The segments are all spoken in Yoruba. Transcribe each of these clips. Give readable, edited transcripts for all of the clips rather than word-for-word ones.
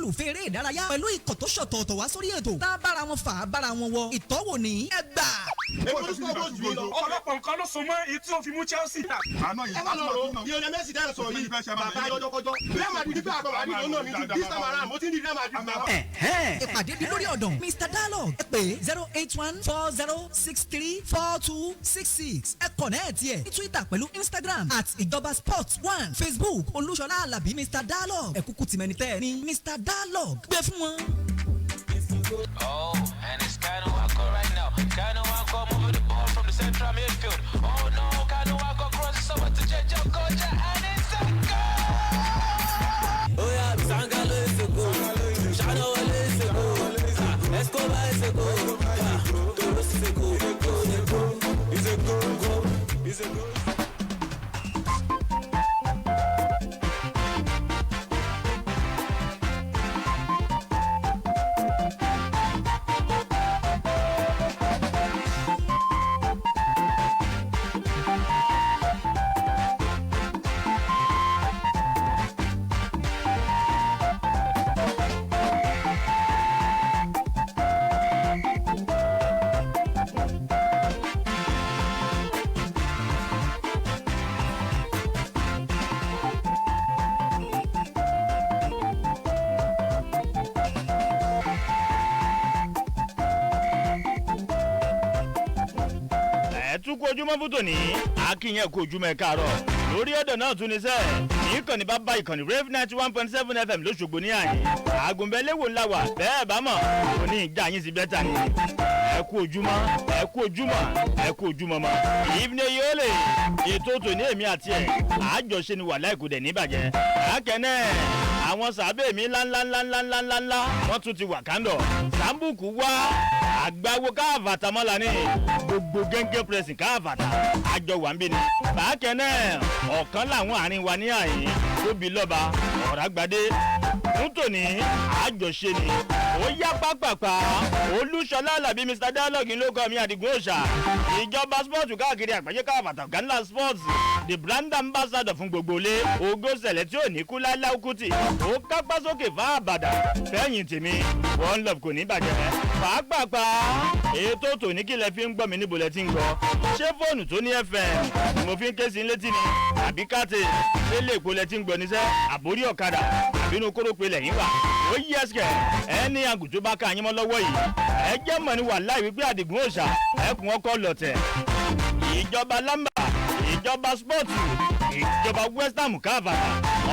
olólùfẹ́ eré ìdárayá pẹ̀lú ikọ̀ tó ṣọ̀tọ̀ọ̀tọ̀ wá sórí ètò tá a bára wọn fà á bára wọn wọ ìtọ́wò ní ẹgbà. ọ̀pọ̀lọpọ̀ nǹkan ló so mọ́ èyí tí ó fi mú Chelsea. ẹ má lọ rò Lionel Messi dẹ́rẹ̀ sọ yìí bàbá jọjọkọjọ Real Madrid gbé àgbà wà ní ìlú náà ní this time around mo ti ní Real Madrid náà. ìpàdé di lórí ọ̀dàn Mr Dialogue ẹ pè 08140634266 ẹ kọ̀nẹ́ẹ̀tì ẹ̀ ní Twitter pẹ̀lú Instagram @ìjọba sports 1 Facebook Olúṣọlá Alábí Mr Dialogue ẹ kúkú tìmẹ́ni tẹ́ ẹ ní Mr Dialogue gbé fún wọn. Oh, and it's Kanu Wako right now. Kanu Wako moving the ball from the central midfield. Oh no, Kanu Wako crosses over to Jejo Koja and it's a goal! Oh yeah, Sangalo is a goal. Shano is a goal. Escobar is a goal. Toros is a goal. It's a goal. It's a goal. ojúmọ́ fún tòní akínyẹn kó ojúmọ́ ẹ káàárọ̀ lórí ọ̀dọ̀ náà tún ní sẹ́ẹ̀ ìkànnì bá ìkànnì Rave 91.7 FM lóṣogbo ní àyè àgùnbẹ́lẹ́wò ńlá wà bẹ́ẹ̀ bá mọ̀ òní ìjà yín sí bẹ́tà ni ẹ kú ojúmọ́ mọ́ ìfúnni yóò lè ètò tòní èmi àti ẹ̀ àjọṣe ni wà láìkú dẹ̀ níbàjẹ́ àkẹ́nẹ́ àwọn sàbẹ̀ mi ńláńláńláńláńláńlá wọ́n tún ti wà kándọ̀ sàmbùkù wá àgbáwo káàfàtà mọ́la ní gbogbo gẹ́gẹ́ pẹ̀sì káàfàtà àjọ wà ń bí ni bákẹ́nẹ́ ọ̀kan làwọn àárín wa ní àyè tóbi lọ́ba ọ̀ràgbádé fún tòní àjọṣe ni ó yá pápápá Olúṣọlá Alábí Mr Dialogue ló kọ́ mi Àdìgún òòṣà ìjọba sport káàkiri àgbáyé káàfàtà Ghana sports the brand ambassador fún gbogbo ilé ògo sẹ̀lẹ̀ tí ò ní kú láíláí kùtì ó kápá sókè fún àbàdà fẹ́yìn tèmi one love kò ní bàjẹ́ pàápàá ètò tòní kí lẹ fi ń gbọ́ mi níbo lẹ ti ń gbọ́ ṣé fóònù tó ní FM mo fi ń ké sí létí ni àbí káàtì ṣé lè kó lẹ ti ń gbọ́ níṣẹ́ àbórí ọ̀kadà àbínú kórópè lẹ́yìn wà ó yí ẹsẹ̀ ẹni àgùntó bá ká yín mọ́ lọ́wọ́ yìí ẹ jẹ́ mọ̀ ní wàhálà wípé Àdìgún òòṣà ẹkùn ọkọ̀ lọ̀tẹ̀ ìjọba lámbà ìjọba spọ́ọ̀tù ìjọba western káàfàtà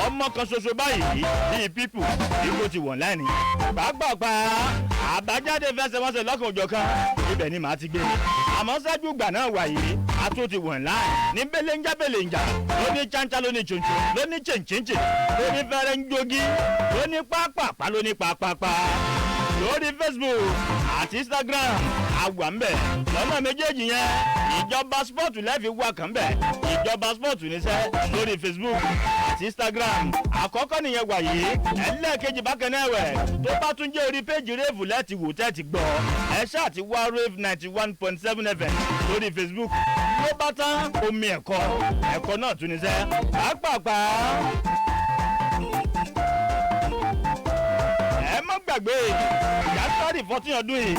ọmọ kan ṣoṣo báyìí bíi pípù ipò ti wọ̀n láìní pàápàá àbájáde fẹsẹ̀wọnsẹ̀ lọ́kàn òjọ̀kan ibẹ̀ ni màá ti gbé àmọ́ ṣáájú ìgbà náà wà yìí a tún ti wọ̀n láì ní belenja ló ní cháncá ló ní choncho ló ní chèǹchèǹchè ló ní fẹ́rẹ́ ń jogi ló ní pápápá ló ní pápápá lórí Facebook àti Instagram àwà ń bẹ̀ lọ́nà méjèèjì yẹn ìjọba sport lẹ́ẹ̀fi wà kàn bẹ̀ ìjọba sport níṣẹ́ lórí Facebook àti Instagram àkọ́kọ́ nìyẹn wà yìí ẹlẹ́ẹ̀kejì bákan náà wẹ̀ tó bá tún jẹ́ orí péjì Rave lẹ́ẹ̀tì wò tẹ́ẹ̀tì gbọ́ ẹ ṣáà ti wá Rave 91.7 FM lórí Facebook ló bá tán omi ẹ̀kọ́ náà tún níṣẹ́ pàápàá ẹ má gbàgbé yàtọ̀rì 14 ọdún yìí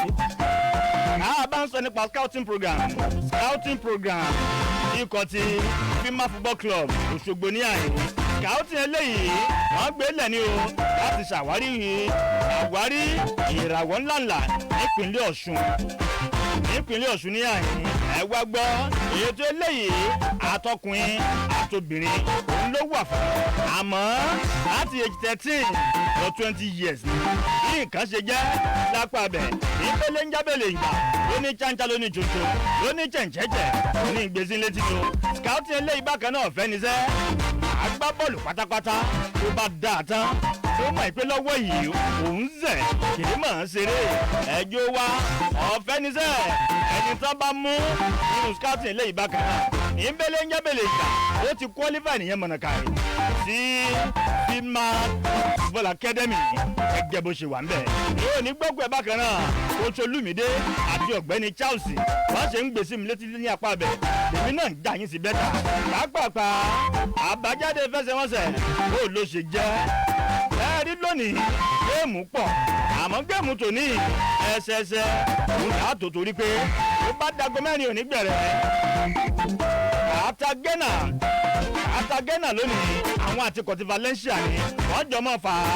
náà bá ń sọ nípa scouting program ikọ̀ ti Fima Football Club Òṣogbo ní àyè scouting eléyìí wọ́n gbé lẹ̀ ní o láti ṣàwárí ìràwọ̀ ńláńlá nípínlẹ̀ Ọ̀ṣun ní àyè ẹ wá gbọ́ ètò eléyìí àtọkùnrin àtobìnrin òun ló wà fún àmọ́ láti age 13 or 20 years ní nǹkan ṣe jẹ́ lápá abẹ ìpele ń jábẹ̀lẹ̀ ìgbà ló ní cháncá ló ní jòjò ló ní chẹ̀ǹchẹ̀jẹ̀ ló ní ìgbésí létí ni o scouting eléyìí bákan náà fẹ́ ni sẹ́ agbábọ́ọ̀lù pátápátá tó bá dáa tán tó mọ̀ pé lọ́wọ́ yìí òun zẹ̀ kì í mọ̀ ń ṣeré ẹjọ́ wa ọ̀fẹ́ ni sẹ́ ẹni tán bá mú nínú scouting eléyìí bákan náà ìbẹ̀lẹ̀ ń jábẹ̀lẹ̀ ìgbà ó ti qualify nìyẹn mọ̀nàkà rẹ̀ sí Fima Football Academy ẹgbẹ́ bó ṣe wà ń bẹ̀. yóò ní gbọ́gbẹ́ bákan náà Coach Olúmídé àti ọ̀gbẹ́ni Charles wọ́n ṣe ń gbèsè mi létí ní apá abẹ èmi náà ń jà yín sí bẹ́tà pàápàá àbájáde fẹsẹ̀wọnsẹ̀ ó ló ṣe jẹ́ ẹ rí lónìí géèmù pọ̀ àmọ́ géèmù tòní ẹsẹẹsẹ òun là á tó torí pé ó bá dago mẹ́rin òní gbẹ̀rẹ̀ Cartagena lónìí àwọn àtikọ̀ ti Valencia ni wọ́n jọ mọ́ fà á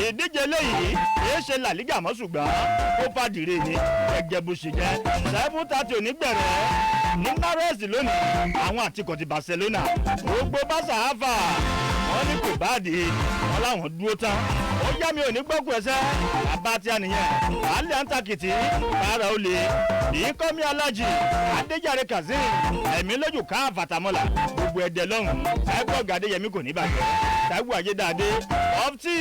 ìdíje léyìí kìí ṣe La Liga mọ́ ṣùgbọ́n Copa del Rey ni gẹ́gẹ́ bó ṣe jẹ́ 7:30 òní gbẹ̀rẹ̀ ní Nares lónìí àwọn àtikọ̀ ti Barcelona gbogbo Barca áfà wọ́n ní kò bá dé wọ́n láwọn dúró tán ó yá mi ò ní gbọ́kù ẹsẹ̀ bàbá tí a nìyẹn alẹ́ àǹtakìtì kára ó lè ìkọ́mi alájì Adéjàre Kazeem ẹ̀mí lójú ká àfàtàmọ́là gbogbo ẹ̀dẹ̀ lọ́hùn ẹ̀kọ́ gàdé yẹmí kò ní bàjẹ́ Táíwò Ayédáadé ọ́fítì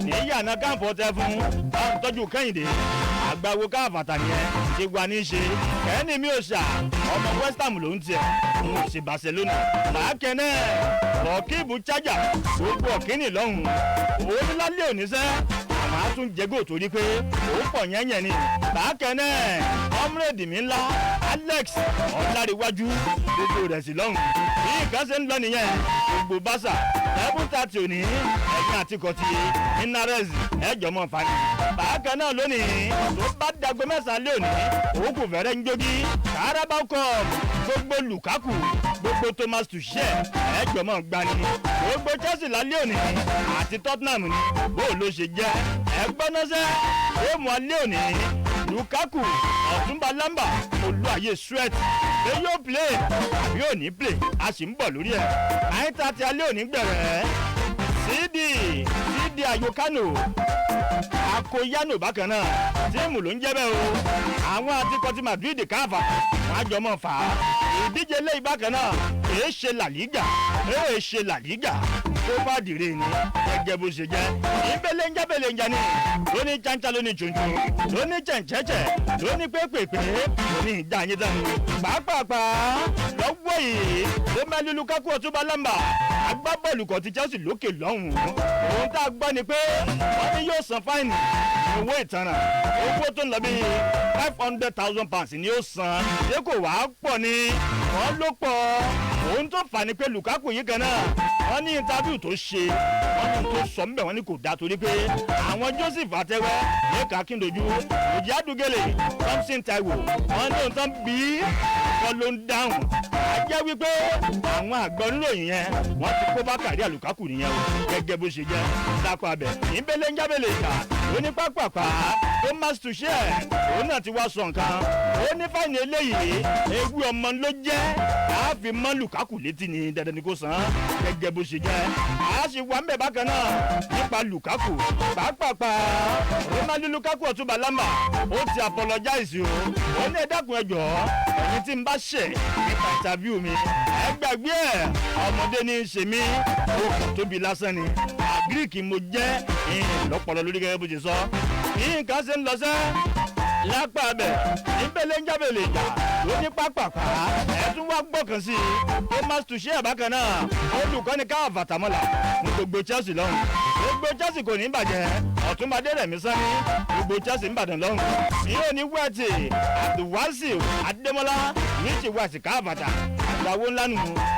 níyànà káàpọ̀ tẹ fún báwọn tọ́jú Kẹ́hìndé àgbàwo ká àfàtà nìyẹn ti gba ní í ṣe kẹ́ni mi ò ṣà ọmọ West Ham ló ń tiẹ̀ ń ṣe Barcelona làákẹ́nẹ́ ọ̀kíìbù chájà gbogbo ọ̀kíní lọ́hùn onílálẹ́ òníṣẹ́ àwọn àtúnjẹgò torí pé ó pọ̀ yẹ́nyẹ́ ni làákẹ́nẹ́ ọmọrẹ́dì mi ńlá Alex Ọláríwájú gbogbo rẹ̀ sí lọ́hùn bí nǹkan ṣe ń lọ nìyẹn gbogbo Barca 7:30 òní ẹ̀yìn àtikọ̀tì Nares ẹ̀jọ̀ mọ́ fani bákan náà lónìí tó bá dago mẹ́sàn-án lé òní òkú fẹ́rẹ́ ń jogi Carabao Cup gbogbo Lukaku gbogbo Thomas Tuchel ẹ̀jọ̀ mọ́ gbani gbogbo Chelsea lálẹ́ òní àti Tottenham ni bó ló ṣe jẹ́ ẹgbọ́nọ́sẹ́ èèmù alẹ́ òní Lukaku Ọ̀túnba Lamba Olúwayé Sweat pé yóò play àbí ò ní play a sì ń bọ̀ lórí ẹ̀ 9:30 alẹ́ òní gbẹ̀rẹ̀ Sidi Ayokano Akoyano bákan náà tíìmù ló ń jẹ́ bẹ́ẹ̀ o àwọn àtikọ̀ ti Madrid káfà wọn á jọ mọ́ fà á ìdíje lẹ́yìn bákan náà èé ṣe La Liga Copa del Rey ni gẹ́gẹ́ bó ṣe jẹ́ ìbẹ̀lẹ̀njá ni lóní cháncá lóní choncho lóní chẹ̀ǹchẹ̀chẹ̀ lóní pépèpé lóní ìjà yín tán pàápàá lọ́wọ́ yìí ló mẹ́lú Lukaku Ọ̀túnba Lamba agbábọ́ọ̀lù kan ti Chelsea lókè lọ́hùn-ún ohun tá a gbọ́ ni pé wọ́n ní yóò san fáìnì owó ìtanràn owó tó ń lọ bí £500,000 ni ó san ṣé kò wá pọ̀ ni wọ́n ló pọ̀ ohun tó fà ní pé Lukaku yìí kan náà wọ́n ní interview tó ṣe wọ́n ní tó sọ mbẹ̀ wọ́n ní kò dáa torí pé àwọn Joseph Atẹ́wẹ́ ní Kakíndojú Òjì Adúgẹ́lẹ̀ Thompson Taiwo wọ́n ní ohun tó ń bí wọ́n ló ń dáhùn á jẹ́ wípé àwọn àgbọ̀ ńlòyìn yẹn wọ́n ti kó bá kàrí àlùkákù nìyẹn o gẹ́gẹ́ bó ṣe jẹ́ dákọ̀ abẹ ìbẹ̀lẹ̀ ń jábẹ̀lẹ̀ ìta onípápápá Thomas Tuchel òun náà ti wá sọ nǹkan ó ní fáìní eléyìí ewu ọmọ ló jẹ́ àáfi mọ́ Lukaku létí ni dandan ni kò san gẹ́gẹ́ bó ṣe jẹ́ a sì wà ń bẹ̀ bákan náà nípa Lukaku pápápá Romelu Lukaku Ọ̀túnba Lamba ó ti apologize o ó ní ẹ dákun ẹ jọ̀ọ́ ẹ̀yin tí ń bá ṣẹ̀ nípa interview mi ẹ gbàgbé ẹ̀ ọmọdé ní í ṣe mí ó kò tóbi lásán ni àgíríkì mo jẹ́ lọ́pọ̀lọ́ lórí gẹ́gẹ́ bó ṣe sọ bí nǹkan ṣe ń lọ sẹ́ lápá abẹ ìbẹ̀lẹ̀ ń jábẹ̀lẹ̀ ìjà ló ní pápápá ẹ̀ tún wá gbọ́kàn sí i Thomas Tuchel bákan náà olùkọ́ni káwà fàtàmọ́là ní gbogbo Chelsea lọ́hùn gbogbo Chelsea kò ní bàjẹ́ Ọ̀túnba Adérẹ̀mí Sanni gbogbo Chelsea ń bàdàn lọ́hùn yóò ní wẹ́ẹ̀tì Abdulwasiu Adémọ́lá Richie West káfàtà àgbàwó ńlá nù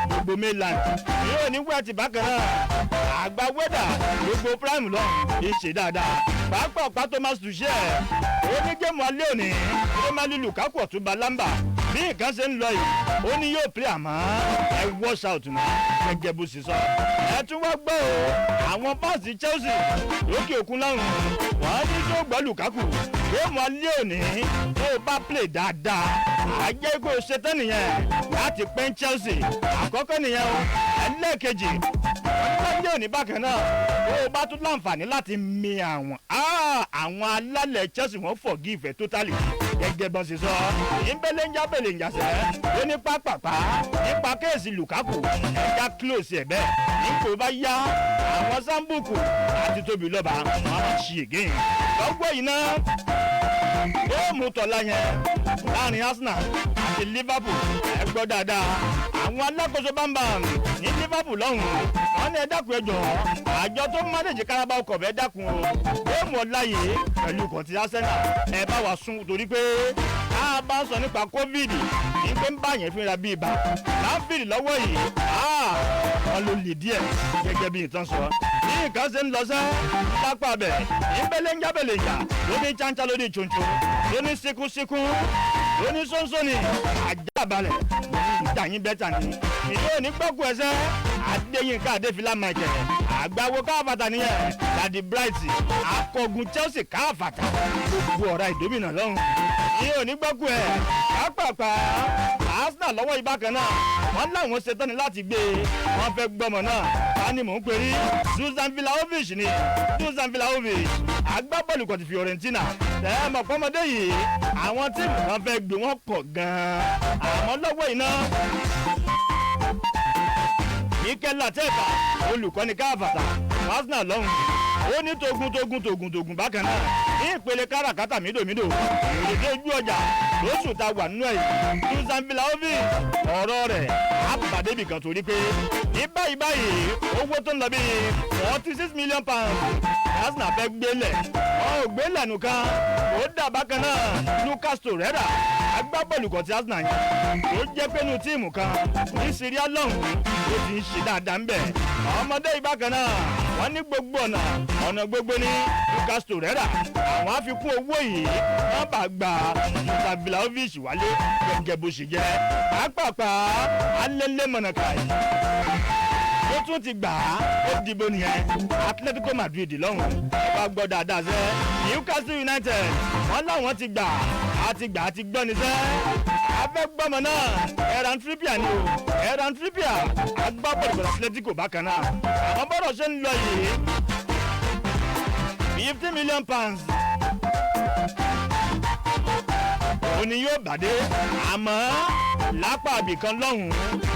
gbogbo mainland yóò ní wẹ́ẹ̀tì bákan náà àgbà wẹ́dà gbogbo prime lọ́hùn ìṣe dáadáa pàápàá Thomas Tuchel onígẹ̀mù alẹ́ òní Romelu Lukaku Ọ̀túnba Lamba bí nǹkan ṣe ń lọ yìí ó ní yóò play àmọ́ ẹ wash out náà gẹ́gẹ́ bó ṣe sọ ẹ tún wá gbọ́ o àwọn fáǹsì Chelsea lókè òkun lọ́rùn wọ́n ní tó gbọ́ Lukaku gẹ̀mù alẹ́ òní tó bá play dáadáa àjẹ́ kó ṣe tán nìyẹn láti pẹ́ Chelsea àkọ́kọ́ nìyẹn o ẹlẹ́ẹ̀kejì ọdún òní bákan náà ó bá tún láǹfààní láti mi àwọn alálẹ̀ Chelsea wọ́n forgive ẹ̀ totally gẹ́gẹ́ bọ́n ṣe sọ ìbẹ̀lẹ̀ ń jábẹ̀lẹ̀ ń jàṣẹ́ ó ní pápápá nípa kéèsì Lukaku ẹ̀já close ẹ̀ bẹ́ẹ̀ nípò bá yá àwọn Sambuku àti Tóbi Lọ́ba wọn máa ṣe again lọ́gbọ́ yìí náà ó mú tọ́lá yẹn láàrin Arsenal àti Liverpool ẹ gbọ́ dáadáa àwọn alákòóso bámbàm ní Liverpool lọ́hùn-ún wọ́n ní ẹ dákun ẹ jọ̀ọ́ àjọ tó mánéjì Carabao Cup ẹ dákun o ó mọ̀ láyè pẹ̀lú kọ̀tí Arsenal ẹ bá wa sún torí pé a bá ń sọ nípa COVID ní pé ń bá yẹn fínra bí ibà láǹfìrì lọ́wọ́ yìí wọ́n ló lè díẹ̀ gẹ́gẹ́ bí ìtàn sọ ní bí nǹkan ṣe ń lọ sẹ́ lápá bẹ̀ ìbẹ̀lẹ̀njábẹ̀lẹ̀njà lóní cháncá lóní choncho lóní síkúnsíkún lóní sọ́nsọ́nì àjábalẹ̀ ìjàyín bẹ́tà ni ìlú òní gbọ́kú ẹsẹ̀ adéyínká adéfìlà michael àgbáwo káfàtà nìyẹn dadi bright akọgun chelsea káfàtà gbogbo ọ̀rá ìdómìnà lọ́hùn ìlú òní gbọ́kú ẹ̀ pápápá arsenal lọ́wọ́ ibákan náà wọ́n láwọn ṣetán ni láti gbé wọ́n fẹ́ gbọ́mọ náà tani mò ń perí dusan vlahovic ni dusan vlahovic agbábọ́ọ̀lù kan ti fiorentina tẹ́ẹ̀mọ̀ pọ́mọdé yìí àwọn tíìmù kan fẹ́ gbé wọn pọ̀ gan-an àmọ́ lọ́wọ́ iná mikel lateta olùkọ́ni káfàtà arsenal lọ́hùn ó ní togun bákan náà ní ìpele káràkátà mídòmídò ìrèdè ojú ọjà lóṣù tá a wà nínú ẹ̀ dusan vlahovic ọ̀rọ̀ rẹ̀ àbàdébì kan torí pé ní báyìí owó tó ń lọ bíi £46 million arsenal fẹ́ gbélẹ̀ wọn ò gbélẹ̀ nìkan ó dà bákan náà lucas torreira agbábọ́ọ̀lù kan ti arsenal yẹn tó jẹ́ pé inú tíìmù kan ní syria lọ́hùn ó ti ń ṣe dáadáa ń bẹ̀ ọmọdé ìbákan náà wọ́n ní gbogbo ọ̀nà gbogbo ní lucas torreira àwọn àfikún owó yìí wọ́n bá gba dusan vlahovic wálé gẹ́gẹ́ bó ṣe jẹ́ pàápàá alẹ́lẹ́ mọ̀nàkà yìí ó tún ti gbà á ó dìbò nìyẹn atletico madrid lọ́hùn ẹ bá gbọ́ dáadáa sẹ́ newcastle united wọ́n láwọn ti gbà àti gbọ́ ni sẹ́ abẹ́gbọ́mọ náà ẹ̀ràn trippier ni o ẹ̀ràn trippier agbábọ́ọ̀lù atletico bákan náà àwọn bọ́dọ̀ ṣe ń lọ yìí £50 million òun ni yóò bàdé àmọ́ lápá àbìkan lọ́hùn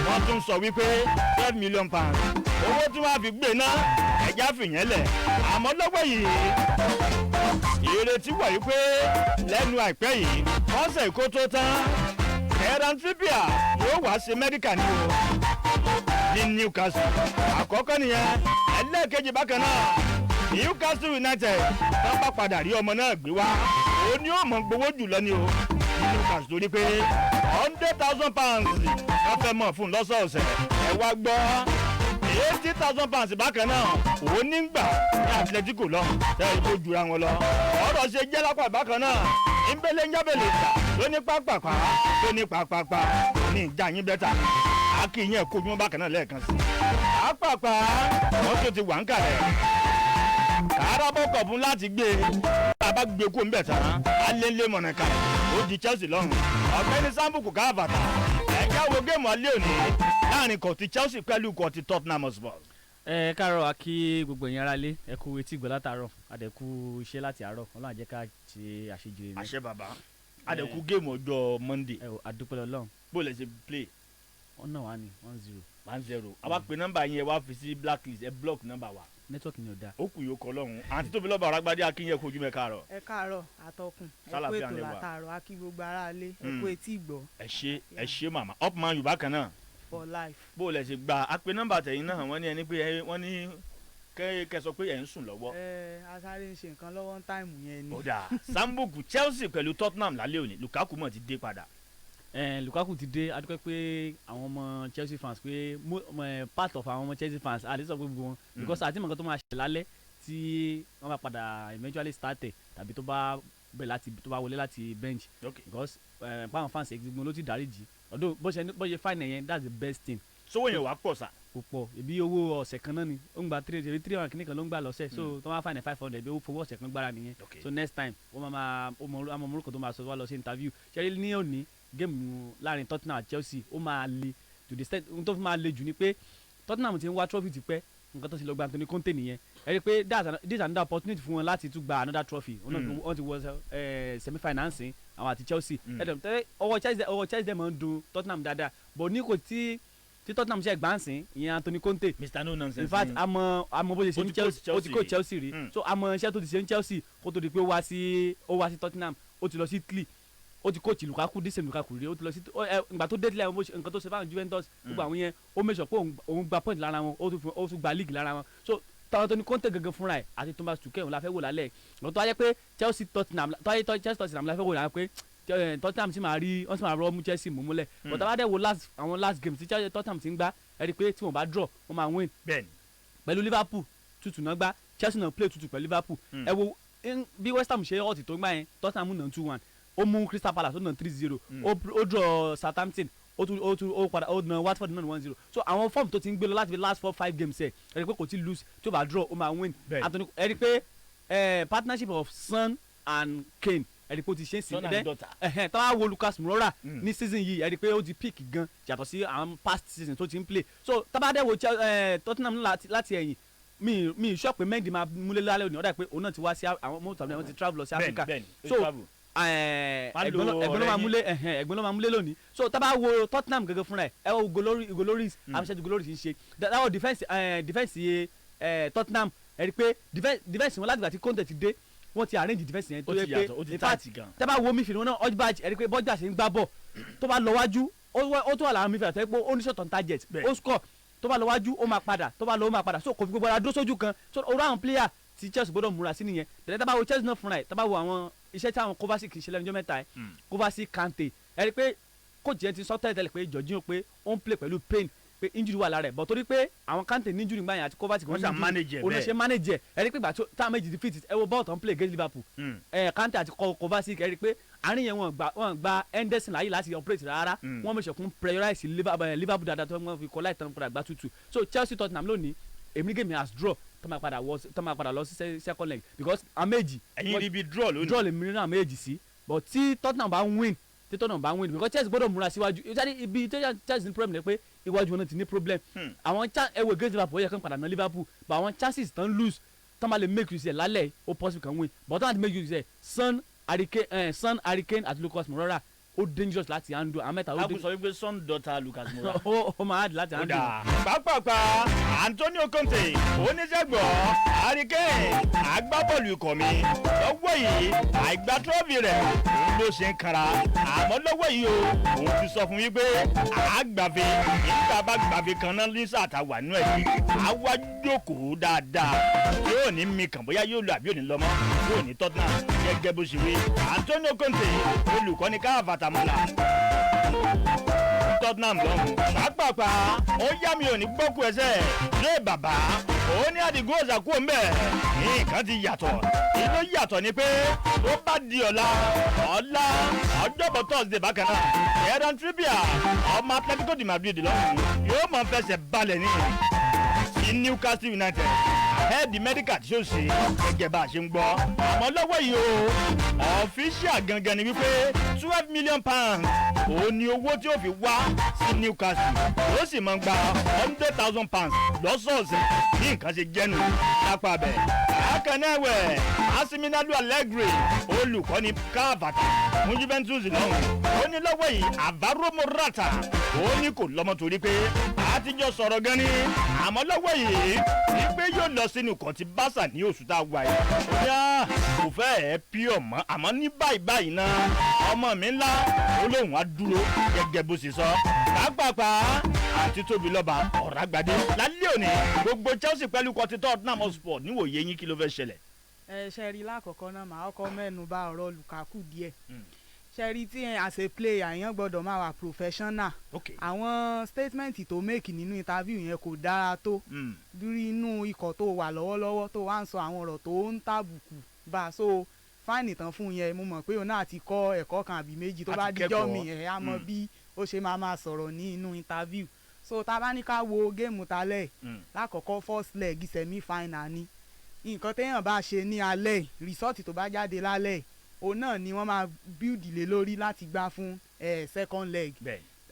wọ́n tún sọ wípé £12 million owó tí wọ́n á fi gbé náà ẹ̀já fìyẹn lẹ̀ àmọ́ lọ́wọ́ yìí ìrètí wà yìí pé lẹ́nu àìpẹ́ yìí wọ́n sẹ̀ kó tó tán ẹ̀ràn trippier yóò wá sí mẹ́ríkà ní o ní newcastle àkọ́kọ́ nìyẹn ẹlẹ́ẹ̀kejì bákan náà newcastle united wọ́n bá padà rí ọmọ náà gbé wá òun ni ó mọ̀ gbowó jùlọ ní o newcastle torí pé £100,000 wọ́n fẹ́ mọ̀ fún lọ́sọ̀ọ̀sẹ̀ ẹ wá gbọ́ £80,000 bákan náà òun nígbà ní atletico lọ tẹ́ ìbò jura wọn lọ ọ̀rọ̀ ṣe jẹ́ lápá bákan náà ìbẹ̀lẹ̀ ńjábẹ̀lẹ̀ ìta lóní pápápá lóní pápápá ní ìjà yín bẹ́tà akínyẹn kojú wọn bákan náà lẹ́ẹ̀kan sí pápápá wọ́n tó ti wà ń kàlẹ̀ káràbọ̀ kọ̀ọ̀bùn láti gbé bàbá gbé kó ń bẹ̀ tán alẹ́lẹ́ mọ̀nàkà ó di chelsea lọ́rùn ọ̀gbẹ́ni sambuku káfàtà ẹ̀já wo géèmù alẹ́ òní láàrin kọ̀ọ̀tì chelsea pẹ̀lú kọ̀ọ̀tì tottenham hotspur. ẹ káàárọ̀ akí gbogbo ẹ̀yin ará lé ẹ kú etí ìgbọ́ látàárọ̀ àdẹ̀kú iṣẹ́ láti àárọ̀ ọlọ́run àjẹ́ ká ṣe àṣejìrè mi. àṣẹ bàbá àdẹ̀kú géèmù ọjọ́ monday. ẹ àdúpẹ́ lọ́lọ́run. bó lẹ ṣe play. wọ́n náà wà ní 1-0. 1-0 àwa pè nọ́mbà yẹn wá fi sí blacklist ẹ block nọ́mbà wa. nẹ́tíwọ́ọ̀kì ni ò dáa. ó kù yóò kọ lọ́hùn àǹtí tóbi lọ́ba ọ̀rá gbadé akínyẹ kojú mẹ́ káàárọ̀. ẹ káàárọ̀ àtọkùn ẹ kú Sálàáfíà ètò ni wà. látàárọ̀ akí gbogbo aráalé ẹ kú etí ìgbọ́ ẹ ṣe màmá upman yorùbá kan náà for life. bó lẹ ṣe gba àpè nọ́mbà tẹ̀yìn náà wọ́n ní ẹni pé wọ́n ní kẹ́ sọ pé ẹ̀ ń sùn lọ́wọ́. asáré ń ṣe nǹkan lọ́wọ́ táìmù yẹn ni. ó dà sambuku chelsea pẹ̀lú tottenham lálẹ́ òní lukaku mọ̀ ti dé padà. lukaku ti dé adúpẹ́ pé àwọn ọmọ chelsea fans pé part of àwọn ọmọ chelsea fans àdìsọ pé gbogbo wọn because àti mọ̀ọ́kan tó máa ṣẹlẹ̀ lálẹ́ tí wọ́n bá padà eventually started tàbí tó bá wọlé láti bench because báwọn fans gbogbo ló ti dáríjì ọdún bó ṣe fine yẹn that's the best thing. sówó yẹn wàá pọ̀ sá. kò pọ̀ ebi owó ọ̀sẹ̀ kan náà ni ó ń gba 300 kìíní kan ló ń gbà lọ́sẹ̀ so tó máa fine 500 bí ó fowó ọ̀sẹ̀ kan gbára nìyẹn so next time ó máa ọmọ morocco tó máa sọ wá lọ sí interview ṣẹ́rí ní òní géèmù láàrin tottenham àti chelsea ó máa le to the extent tó fi máa le jù ni pé tottenham ti ń wá trophy ti pẹ́ nǹkan tó ti lọ gba Anthony Conte nìyẹn ẹ rí i pé this is another opportunity fún wọn láti tún gba another trophy wọ́n ti wọ semi finance àwọn àti Chelsea ọwọ́ Chelsea dem máa ń dun Tottenham dáadáa but ní kò tí Tottenham ṣe gbà ń sìn ìyẹn Anthony Conte Mr. No Nonsense in fact àmọ́ bó ṣe ṣe ní Chelsea ó ti kó Chelsea rí so àmọ́ iṣẹ́ tó ti ṣe ní Chelsea kó tó di pé ó wá sí Tottenham ó ti lọ sí Italy ó ti coach Lukaku dísè Lukaku rí ó ti lọ sí ìgbà tó dé tilẹ̀ nǹkan tó ṣe fáwọn Juventus gbogbo àwọn yẹn ó make sure pé òun gba point lára wọn ó tún gba league lára wọn so tàwọn tó ní Conte gangan fúnra ẹ̀ àti Thomas Tuchel òun la fẹ́ wò lálẹ́ ìgbà tó wáyé pé Chelsea Tottenham la fẹ́ wò lálẹ́ pé Tottenham sì máa rí wọ́n sì máa rọ́ mú Chelsea mú múlẹ̀ but àwọn adẹ́wò àwọn last game tí Tottenham ti ń gbá ẹ rí i pé tí wọ́n bá draw wọ́n máa win bẹ́ẹ̀ni pẹ̀lú Liverpool tútù náà gbá Chelsea náà play tútù pẹ̀lú Liverpool ẹ wo bí West Ham ṣe ọ̀tì tó gbá yẹn Tottenham náà 2-1 ó mú Crystal Palace ó náà 3-0 ó draw Southampton ó padà ó na Watford náà 1-0 so àwọn form tó ti ń gbé lọ láti fi last 4-5 games ẹ̀ ẹ rí pé kò tí lose tí ó bá draw ó máa win Anthony ẹ rí pé partnership of Son and Kane ẹ rí pé ó ti ṣe é sí ẹ táwa wo Lucas Moura ní season yìí ẹ rí pé ó ti peak gan yàtọ̀ sí àwọn past season tó ti ń play so tábàdé wo Tottenham láti ẹ̀yìn mi sọ pé Mendy máa múlẹ̀ lálẹ́ òní ọ̀dà pé òun náà ti wá sí àwọn mọ́tò àbí àwọn ti travel lọ sí Africa so ẹ̀gbọ́n ló máa múlẹ̀ lónìí so tábà wo Tottenham gẹ́gẹ́ fúnra ẹ̀ wo Igoloris amṣẹ́jú Igoloris ń ṣe dáwọ́ defence Tottenham ẹ rí pé defence wọn láti gbà tí Conte ti dé wọ́n ti arrange defence yẹn tó yẹ pé in fact tábà wo midfield wọn náà Hojbjerg ẹ rí pé Hojbjerg ṣe ń gbá bọ̀ tó bá lọ wájú ó tó wà láwọn midfield àti pé ó ní shot on target ó score tó bá lọ wájú ó máa padà tó bá lọ ó máa padà so kò fi gbogbo ara dó sójú kan so orú àwọn player tí Chelsea gbọ́dọ̀ múra sí nìyẹn tẹ̀lé tábà wo Chelsea náà fúnra ẹ̀ tábà wo àwọn iṣẹ́ tí àwọn Kovacic ṣe lẹ́nu ọjọ́ mẹ́ta ẹ̀ Kovacic Kante ẹ rí pé coach yẹn ti sọ tẹ́lẹ̀ pé Jorginho pé ó ń play pẹ̀lú pain pé injury wà lára ẹ̀ but torí pé àwọn Kante ní injury gbáyàn àti Kovacic wọ́n ṣe manage ẹ̀ rí pé gbà táwọn méjì defeat ẹ wo ball tó ń play against Liverpool Kante àti Kovacic ẹ rí pé àárín yẹn wọ́n gba Henderson láyé láti operate rárá wọ́n mọ̀ ṣẹ̀kún prioritize Liverpool dáadáa tó wọ́n fi kọ́ láì tán padà gbá tútù so Chelsea Tottenham lónìí èmi game has draw tó máa padà lọ sí second leg because àméjì ẹ̀yin rí bí draw lónìí draw lè mìíràn àméjì sí but tí Tottenham bá win because Chelsea gbọ́dọ̀ múra síwájú ibi Chelsea ní problem ni pé iwájú wọn ti ní problem àwọn ẹwọ against Liverpool ó yẹ kán padà ná Liverpool but àwọn chances tán lose tán máa lè make use ẹ̀ lálẹ́ ó possible kan win but tán àti make use ẹ̀ Son Harry Kane àti Lucas Moura ó dangerous láti handle àwọn mẹ́ta ó dangerous. agbésọ wípé son daughter Lucas Moura. ó máa hard láti handle. pápápá Antonio Conte oníṣègbọ̀ Harry Kane agbábọ́ọ̀lù ikọ̀ mi lọ́wọ́ yìí àìgbá trọ́fì rẹ̀ òun ló ṣe ń kara àmọ́ lọ́wọ́ yìí o òun ti sọ fún wípé àgbàfẹ́ nígbà bá gbàfẹ́ kan náà ní sàtàwà nínú ẹ̀ yìí àwa jókòó dáadáa yóò ní mi kàn bóyá yóò lọ àbí òní lọ́mọ́ yóò ní Tottenham gẹ́gẹ́ bó ṣe wí Antonio Conte olùkọ́ni káàfàtà Tottenham lọ́hùn pápápá ó yá mi ò ní gbọ́kú ẹsẹ̀ lé bàbá ó ní àdìgún ọ̀sàkú òǹbẹ̀ nǹkan ti yàtọ̀ ìlú yàtọ̀ ni pé tó bá di ọ̀la ọjọ́bọ̀ Thursday bákan náà Kieran Trippier ọmọ Atletico de Madrid lọ́hùn yóò máa fẹsẹ̀ balẹ̀ ní Newcastle United head medical tí ó ṣe gẹ́gẹ́ bá a ṣe ń gbọ́ àmọ́ lọ́wọ́ yìí o official gangan ni wípé £12 million òun ni owó tí ó fi wá sí Newcastle ó sì máa ń gba £100,000 lọ́sọ̀ọ̀sẹ̀ bí nǹkan ṣe jẹ́nu lápá bẹ̀. akẹ́nẹ́wẹ̀ Massimiliano Allegri olùkọ́ni káàbàtà fún Juventus lọ́hùn ó ní lọ́wọ́ yìí Alvaro Morata ó ní kò lọ́mọ torí pé àtijọ́ sọ̀rọ̀ gan ni àmọ́ lọ́wọ́ yìí wípé yóò lọ sínú kan ti Barca ní oṣù tá a wà yìí yá kò fẹ́ ẹ̀ pí ọ̀mọ́ àmọ́ ní báyìí náà ọmọ mi ńlá olóhùn á dúró gẹ́gẹ́ bó ṣe sọ pápápá àti tóbi lọ́ba ọ̀rá gbadé lálẹ́ òní gbogbo Chelsea pẹ̀lú kọtí Tottenham Hotspur níwòye yín kí ló fẹ́ ṣẹlẹ̀. ṣe rí lákọ̀ọ́kọ́ náà màá kọ́ mẹ́nu bà ọ̀rọ̀ Lukaku díẹ̀ ṣe rí tí as a player yẹn gbọ́dọ̀ máa wà professional àwọn statement tó make nínú interview yẹn kò dára tó lórí inú ikọ̀ tó wà lọ́wọ́lọ́wọ́ tó wá ń sọ àwọn ọ̀rọ̀ tó ń tàbùkù bá a so fáìnì tán fún yẹn mo mọ̀ pé òun náà ti kọ́ ẹ̀kọ́ kan àbí méjì tó bá díjọ́ mi ẹ̀ á mọ bí ó ṣe máa sọ̀rọ̀ ní inú interview so tá a bá ní ká wo géèmù talẹ̀ lákọ̀ọ́kọ́ first leg semi final ni nǹkan téèyàn bá ṣe ní alẹ́ result tó bá jáde lálẹ́ òun náà ni wọ́n máa build lé lórí láti gbá fún second leg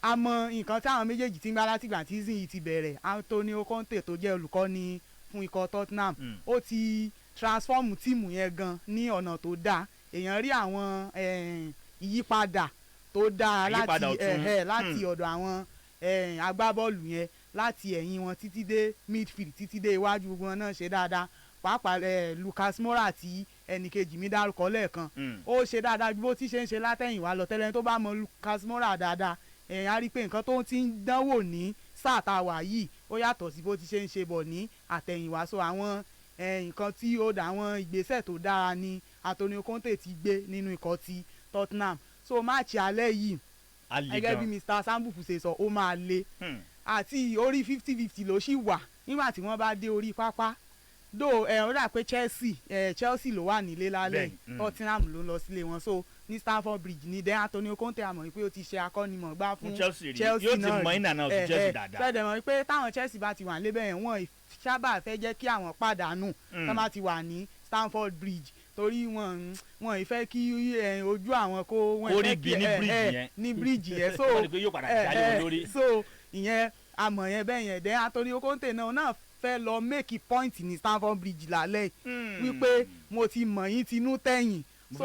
àmọ́ nǹkan tí àwọn méjèèjì ti ń gbá láti gbà tí zin yìí ti bẹ̀rẹ̀ Antonio Conte tó jẹ́ olùkọ́ni fún ikọ̀ Tottenham ó ti transform tíìmù yẹn gan ní ọ̀nà tó dáa èèyàn rí àwọn ìyípadà tó dáa láti ọ̀dọ̀ àwọn agbábọ́ọ̀lù yẹn láti ẹ̀yìn wọn títí dé midfield títí dé iwájú gbogbo wọn náà ṣe dáadáa pàápàá Lucas Moura tí ẹnìkejì mi dárúkọ lẹ́ẹ̀kan ó ṣe dáadáa ju bó ti ṣe ń ṣe látẹ̀yìnwá lọ tẹ́lẹ̀ tó bá mọ Lucas Moura dáadáa á rí i pé nǹkan tó ti ń dánwò ní sáà tá a wà yìí ó yàtọ̀ sí bó ti ṣe ń ṣe bọ̀ ní àtẹ̀yìnwá so àwọn nǹkan tí ó dá àwọn ìgbésẹ̀ tó dára ní Antonio Conte ti gbé nínú ikọ̀ ti Tottenham so máàcì alẹ́ yìí gẹ́gẹ́ bí Mr. Sambuku ṣe sọ ó máa le àti orí 50-50 ló ṣì wà nígbà tí wọ́n bá dé orí pápá do ó dà pé Chelsea ló wà nílé lálẹ́ Tottenham ló ń lọ sílé wọn so ní Stamford Bridge ní den Antonio Conte àmọ́ pé ó ti ṣe akọ́nimọ̀gbá fún Chelsea náà yóò ti mọ iná náà ti Chelsea dáadáa. ṣẹ́dẹ̀ mọ̀ pé táwọn Chelsea bá ti wà lébẹ̀ yẹn wọ́n sábà fẹ́ jẹ́ kí àwọn pàdánù tó bá ti wà ní Stamford Bridge torí wọn ìfẹ́ kí ojú àwọn kó wọn ìfẹ́ kí ní bridge yẹn so ìyẹn àmọ́ yẹn bẹ́ẹ̀ yẹn den Antonio Conte náà fẹ́ lọ make point ní Stamford Bridge lálẹ́ wípé mo ti mọ̀ yín tinú tẹ̀yìn so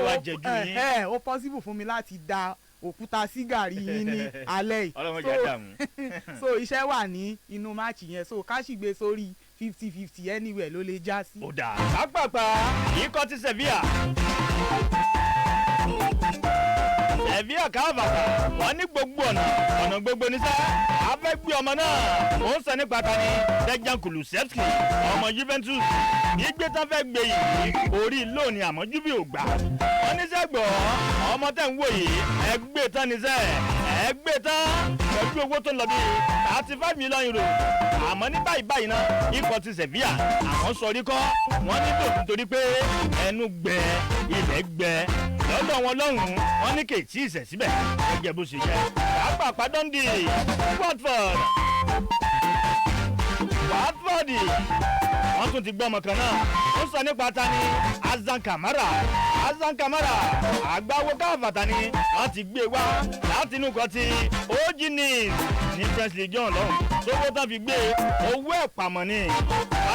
ó possible fún mi láti da òkúta sí gàrí yín ní alẹ́ yìí so iṣẹ́ wà ní inú máàcì yẹn so ká sì gbé sórí 50-50 anywhere ló lè já sí. ó dáa pápápá ikọ̀ ti Sevilla káàbàtà wọ́n ní gbogbo ọ̀nà gbogbo níṣẹ́ afẹ́ gbé ọmọ náà ó ń sọ nípa ta ni Dejan Kulusevski ọmọ Juventus ìgbé tán fẹ́ gbé yìí orí lónìí àmọ́ Juve ò gbà wọ́n níṣẹ́ gbọ́ ọmọ tẹ̀ ń wò yìí ẹgbẹ́ tán níṣẹ́ ẹgbẹ́ tán pẹ̀lú owó tó ń lọ bí 35 million euro àmọ́ ní báyìí náà ikọ̀ ti Sevilla àwọn sọrí kọ́ wọ́n ní tòun torí pé ẹnu gbẹ ilẹ̀ gbẹ lọ́dọ̀ wọn lọ́hùn-ún wọ́n ní kèétí ìṣẹ̀ síbẹ̀ gẹ́gẹ́ bó ṣe jẹ́ pàápàá Dundee Watford wọ́n tún ti gbọ́ ọmọ kan náà ó sọ nípa ta ni Azan Kamara àgbáwo káfàtà ni wọ́n ti gbé wá láti inú kan ti Oginis ní French Legion lọ́hùn sówó tán fi gbé owó ẹ̀pàmọ́ ní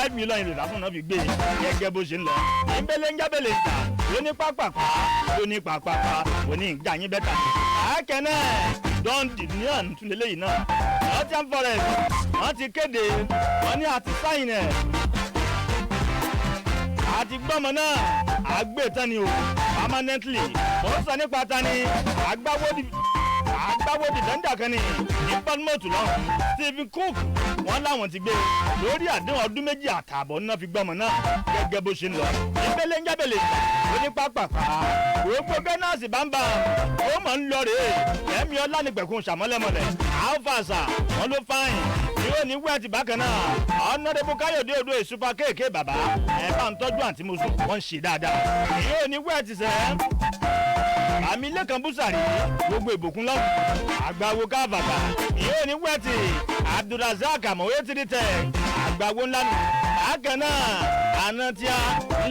5 million euro láfún náà fi gbé gẹ́gẹ́ bó ṣe ń lọ ìbẹ̀lẹ̀ ń jábẹ̀lẹ̀ ìjà lóní pápápá lóní ìjà yín bẹ́tà àákẹ́nẹ́ Dundee ní àtúndélé yìí náà Nottingham Forest wọ́n ti kéde wọ́n ní àti sáyìn ẹ̀ àti gbọ́mọ náà àgbẹ̀tán ni o permanently wọ́n sọ nípa ta ni agbáwo dìfẹ́ndà kan ní Bournemouth lọ́hùn Stephen Cook wọ́n láwọn ti gbé lórí àdéhùn ọdún 2 àtààbọ̀ náà fi gbọ́mọ náà gẹ́gẹ́ bó ṣe ń lọ ìpele ń jábẹ̀lẹ̀ lóní pápápá gbogbo bẹ́nàsì bámbá ó mọ̀ ń lọ rèé ẹ̀mí ọlá nígbẹ̀kún ṣàmọ́lẹ́mọ́lẹ̀ alfàṣà wọn ló fáyìn yóò ní wẹ́ẹ̀tì bákan náà ọ̀nàdẹ́bù káyọ̀dé odò ìsúpa kéèké bàbá ẹ̀ bá ń tọ́jú àǹtí mùsùn wọ́n ń ṣe dáadáa yóò ní wẹ́ẹ̀tì sẹ́ àmì lẹ́kàn búsàrí gbogbo ìbùkún lọ́wọ́ àgbàwo káfàtà yóò ní wẹ́ẹ̀tì Abdulrasaq àmọ̀wé tìrì tẹ̀ àgbàwo ńlá nù bákan náà àná tí a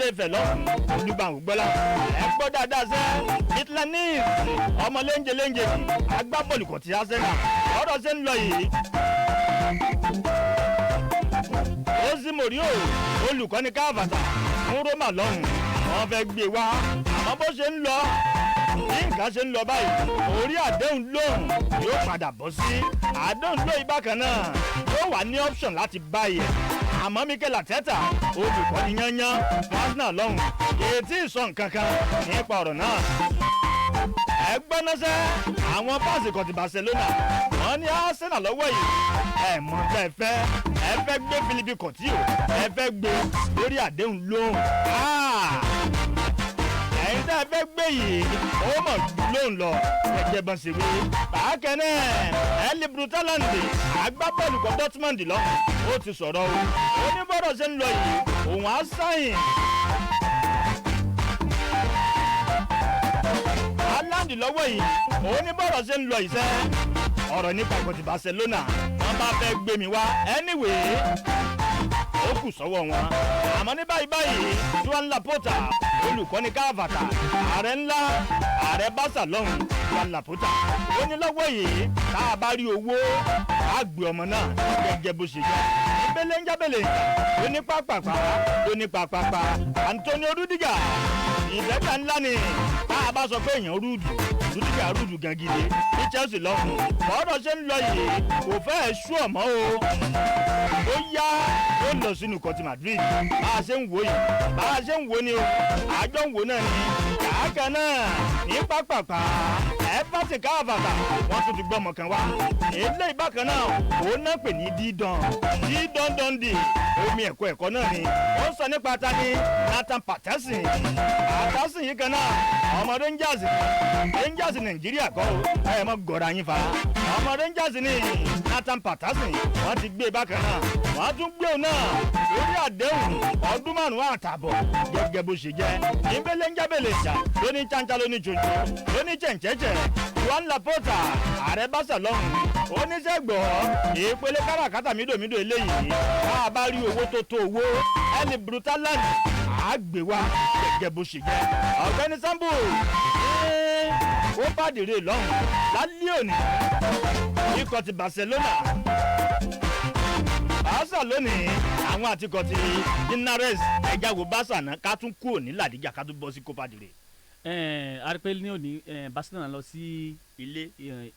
lè fẹ̀ lọ́hùn olùgbàwò gbọ́lá ẹ̀ gbọ́ dáadáa sẹ́ Itlanis ọmọ léńjẹ agbábọ́ọ̀lù kò tí a sẹ́nà ọ̀rọ̀ ṣe ń lọ yìí Jose Mourinho olùkọ́ni káfàtà fún Roma lọ́hùn wọ́n fẹ́ gbé wá àmọ́ bó ṣe ń lọ bí nǹkan ṣe ń lọ báyìí orí àdéhùn lóhùn yóò padà bọ́ sí àdéhùn lóyìn bákan náà yóò wà ní option láti báyìí àmọ́ Mikel Arteta olùkọ́ni yányán Arsenal lọ́hùn ètí ìsọ nǹkan kan nípa ọ̀rọ̀ náà ẹgbẹ́ náà sẹ́ àwọn páàsì kan ti Barcelona wọ́n ní Arsenal lọ́wọ́ yìí ẹ̀ mọ̀ tẹ́ ẹ fẹ́ gbé Philippe Coutinho ẹ fẹ́ gbé lórí àdéhùn lóhùn ẹ̀yin tẹ́ ẹ fẹ́ gbé yìí ó mọ̀ lóhùn lọ ẹ̀jẹ̀ bọ́n ṣe wí bákan náà Erling Braut Haaland agbábọ́ọ̀lù kan Dortmund lọ́hùn ó ti sọ̀rọ̀ o ó ní bọ́dọ̀ ṣe ń lọ yìí òun á sáyìn Haaland lọ́wọ́ yìí òun ní bọ́dọ̀ ṣe ń lọ ìṣẹ́ ọ̀rọ̀ nípa ìkọ̀tì Barcelona wọ́n bá fẹ́ gbé mi wá anyway ó kù sọ́wọ́ wọn àmọ́ ní báyìí Joan Laporta olùkọ́ni káfàtà ààrẹ Barca lọ́hùn Joan Laporta ó ní lọ́wọ́ yìí tá a bá rí owó á gbé ọmọ náà gẹ́gẹ́ bó ṣe jẹ́ ìbẹ̀lẹ̀ ń jábẹ̀lẹ̀ ó ní pápápá Antonio Rudiger ìfẹ́jà ńlá ni tá a bá sọ pé èèyàn Rudiger rúdù gan gidi ní Chelsea lọ́hùn bọ́ọ̀dọ̀ ṣe ń lọ yìí kò fẹ́ẹ̀ ṣú ọ̀mọ́ o ó yá ó lọ sínú kọtí Madrid bá a ṣe ń wò ni o àjọ ń wò náà ni kàákan náà ní pápápá Everton káfàtà wọ́n tún ti gbọ́ ọmọ kan wá ilé ìbákan náà òun náà pè ní dídán Dundee omi ẹ̀kọ́ náà ni ó sọ nípa ta ni Nathan Patterson yìí kan náà ọmọ Rangers Nàìjíríà kọ́ ẹ̀ mọ́ gọ̀ọ́ra yín fa ọmọ Rangers ní Nathan Patterson wọ́n ti gbé bákan náà wọ́n á tún gbé òun náà lórí àdéhùn ọdún 5 àtààbọ̀ gẹ́gẹ́ bó ṣe jẹ́ ìbélẹ̀ ń jábẹ̀lẹ̀ ìjà lóní cháncá lóní jòjò lóní chẹ̀ǹchẹ̀chẹ̀ Juan Laporta ààrẹ Barcelona oníṣègbọ̀ ìpele káràkátà mídòmídò eléyìí bá a bá rí owó tó tó owó ẹni brutalan àgbèwá gẹ́gẹ́ bó ṣe jẹ́ ọ̀gbẹ́ni Sambo ó bàdìrè lọ́hùn lálẹ́ òní ikọ̀ ti Barcelona lónìí àwọn àtikọ̀ ti Linares ẹja wo Barca náà ká tún kúrò ní Làdíjà ká tún bọ́ sí Copa del Rey. arípẹ́ ní òní Barcelona lọ sí ilé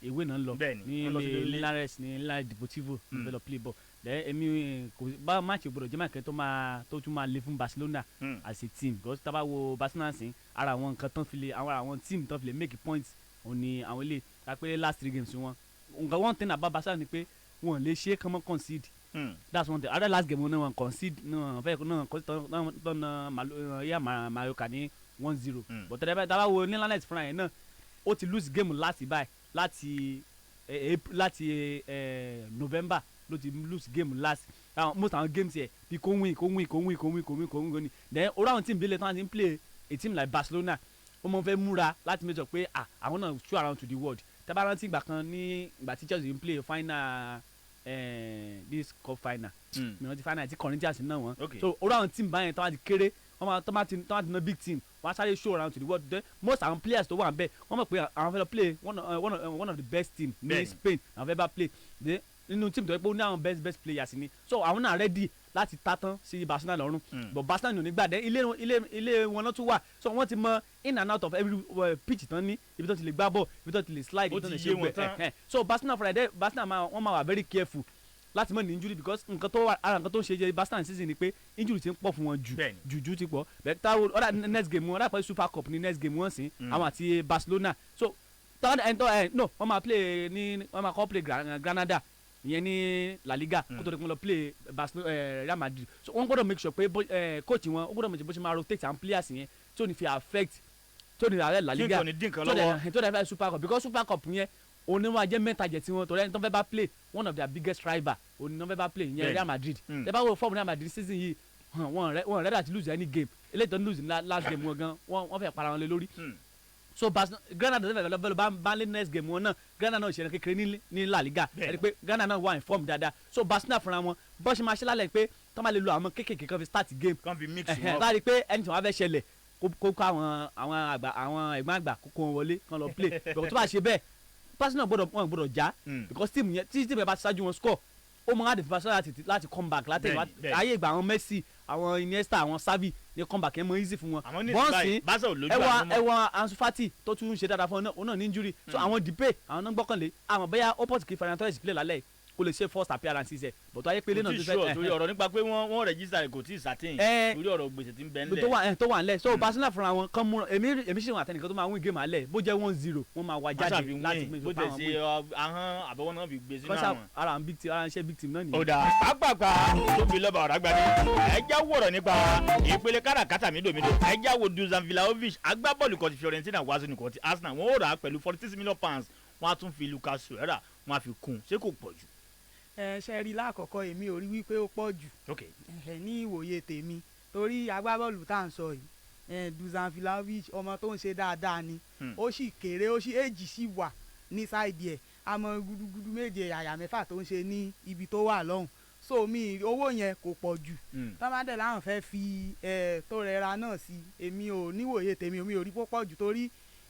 ìwé náà lọ ní Linares ní Linares Deportivo fẹ́ lọ play ball èmi kò bá máàcì gbọdọ̀ jẹ́ máàkì tó tún máa le fún Barcelona as a team because tá bá wo Barcelona sí ara àwọn nǹkan tán fi lè àwọn team tán fi lè make points òní àwọn ilé kápẹ́ last 3 games wọn nǹkan one thing about Barcelona ni pé wọn lè ṣe kọ́mọ́ concede that's one thing other last game wọn concede náà fẹ́ náà tọ́nà yà Mallorca ní 1-0 but tá bá wo ní Linares fúnra yẹn náà ó ti lose game láti November ló ti lose game last most àwọn games yẹ bí kò win ni then orí àwọn team bílẹ̀ tí wọ́n ti ń play a team like Barcelona ó mọ̀ fẹ́ múra láti make sure pé àwọn náà show around to the world tábà rántí ìgbà kan ní ìgbà tí Chelsea ń play final this cup final mìíràn ti final ti Corinthians náà wọ́n so orí àwọn team báyẹn tí wọ́n ti kéré wọ́n máa ti ná big team wọ́n á sáré show around to the world then most àwọn players tó wà níbẹ̀ wọ́n mọ̀ pé àwọn fẹ́ lọ play one of the best team ní Spain àwọn fẹ́ bá play then nínú team tó yẹ pé ó ní àwọn best players ni so àwọn náà ready láti tátán sí Barcelona lọ́rùn but Barcelona ò ní gbà dé ilé wọn náà tún wà so wọ́n ti mọ in and out of every pitch tán ní ibi tó ti lè gbá ball ibi tó ti lè slide ibi tó ti lè ṣe gbẹ so Barcelona Friday Barcelona wọ́n máa wà very careful láti mọ̀ ní injury because nǹkan tó ń ṣe jẹ́ Barcelona season ni pé injury ti ń pọ̀ fún wọn jù ti pọ̀ bẹ́ẹ̀ táwọn ọ̀dà next game wọn lápẹ́ Super Cup ní next game wọn sí àwọn àti Barcelona so wọ́n máa play Granada ìyẹn ní La Liga kó tó di kó lọ play Real Madrid so wọ́n gbọ́dọ̀ make sure pé coach wọn ó gbọ́dọ̀ make sure bó ṣe máa rotate àwọn players yẹn tí ò ní fi affect tí ò ní ààrẹ La Liga tó dẹ̀ fẹ́ Super Cup because Super Cup yẹn òun ni wọ́n á jẹ́ mẹ́ta jẹ̀ tí wọ́n torí ẹni tó fẹ́ bá play one of their biggest rival òun ni wọ́n fẹ́ bá play ìyẹn Real Madrid ẹ bá wo form Real Madrid season yìí wọ́n rẹ́dà ti lose any game eléyìí tó ń lose last game wọn gan wọ́n fẹ́ para wọn lé lórí so Granada lọ́bẹ̀lọ́ bá lé next game wọn náà Granada náà ṣẹlẹ̀ kékeré ní La Liga ẹni pé Granada náà wà in form dáadáa so Barcelona fúnra wọn bọ́ ṣe máa ṣe lálẹ́ pé tó máa lè lo àwọn kékèké kan fi start game kan fi mix wọn láti pé ẹni tí wọ́n fẹ́ ṣẹlẹ̀ kó àwọn ẹ̀gbọ́n àgbà kó wọn wọlé kan lọ play bẹ̀rẹ̀ tó bá ṣe bẹ́ẹ̀ Barcelona gbọ́dọ̀ já because team yẹn bá ṣáájú wọn score ó mọ láti Barcelona láti come back láti ayé ìgbà àwọn Messi àwọn Iniesta àwọn Xavi ní comeback yẹn mọ easy fún wọn bọ́ǹsì ẹwà Ansu Fati tó tún ṣe dáadáa fún ọ náà ní injury so àwọn Depay àwọn náà gbọ́kànlé àwọn bẹ́yà opposite kí Ferran Torres play lálẹ́ kó lè ṣe first appearance ẹ̀ bọ̀tọ̀ ayé pélé náà tó fẹ́ torí ọ̀rọ̀ nípa pé wọ́n register kò tí ì sàtìn torí ọ̀rọ̀ gbèsè tí ń bẹ ńlẹ̀ tó wà ńlẹ̀ so Barcelona fúnra wọn kán múra èmi ṣe wọn àtẹnìkan tó máa win game alẹ́ bó jẹ́ 1-0 wọ́n máa wá jáde láti gbé bó tẹ̀ sí ahọ́n àbọ̀wọ́n náà fi gbé sínú àwọn. ara ń ṣe big team náà nìyẹn. ọ̀dà pápákọ̀ tóbi lọ́ba ọ̀rá gbani ẹja wọ̀rọ̀ nípa ìpele káràkátà mídòmídò ẹja wo Dusan Vlahovic agbábọ́ọ̀lù kan ti Fiorentina wá sínú kan ti Arsenal wọ́n ó rà á pẹ̀lú £46 million wọ́n á tún fi Lucas Torreira wọ́n á fi kún ṣé kò pọ̀ jù. ṣe rí lákọ̀ọ́kọ́ èmi ò rí wípé ó pọ̀ jù ní ìwòye tèmi torí agbábọ́ọ̀lù tá à ń sọ yìí Dusan Vlahovic ọmọ tó ń ṣe dáadáa ni ó sì kéré ó sì èjì sí wà ní sáìdì ẹ̀ àmọ́ gudugudu méje àyà mẹ́fà tó ń ṣe ní ibi tó wà lọ́hùn so mi owó yẹn kò pọ̀ jù tọ́mádé láwọn fẹ́ fi Torreira náà sí èmi ò níwòye tèmi mi ò rí pọ̀ jù torí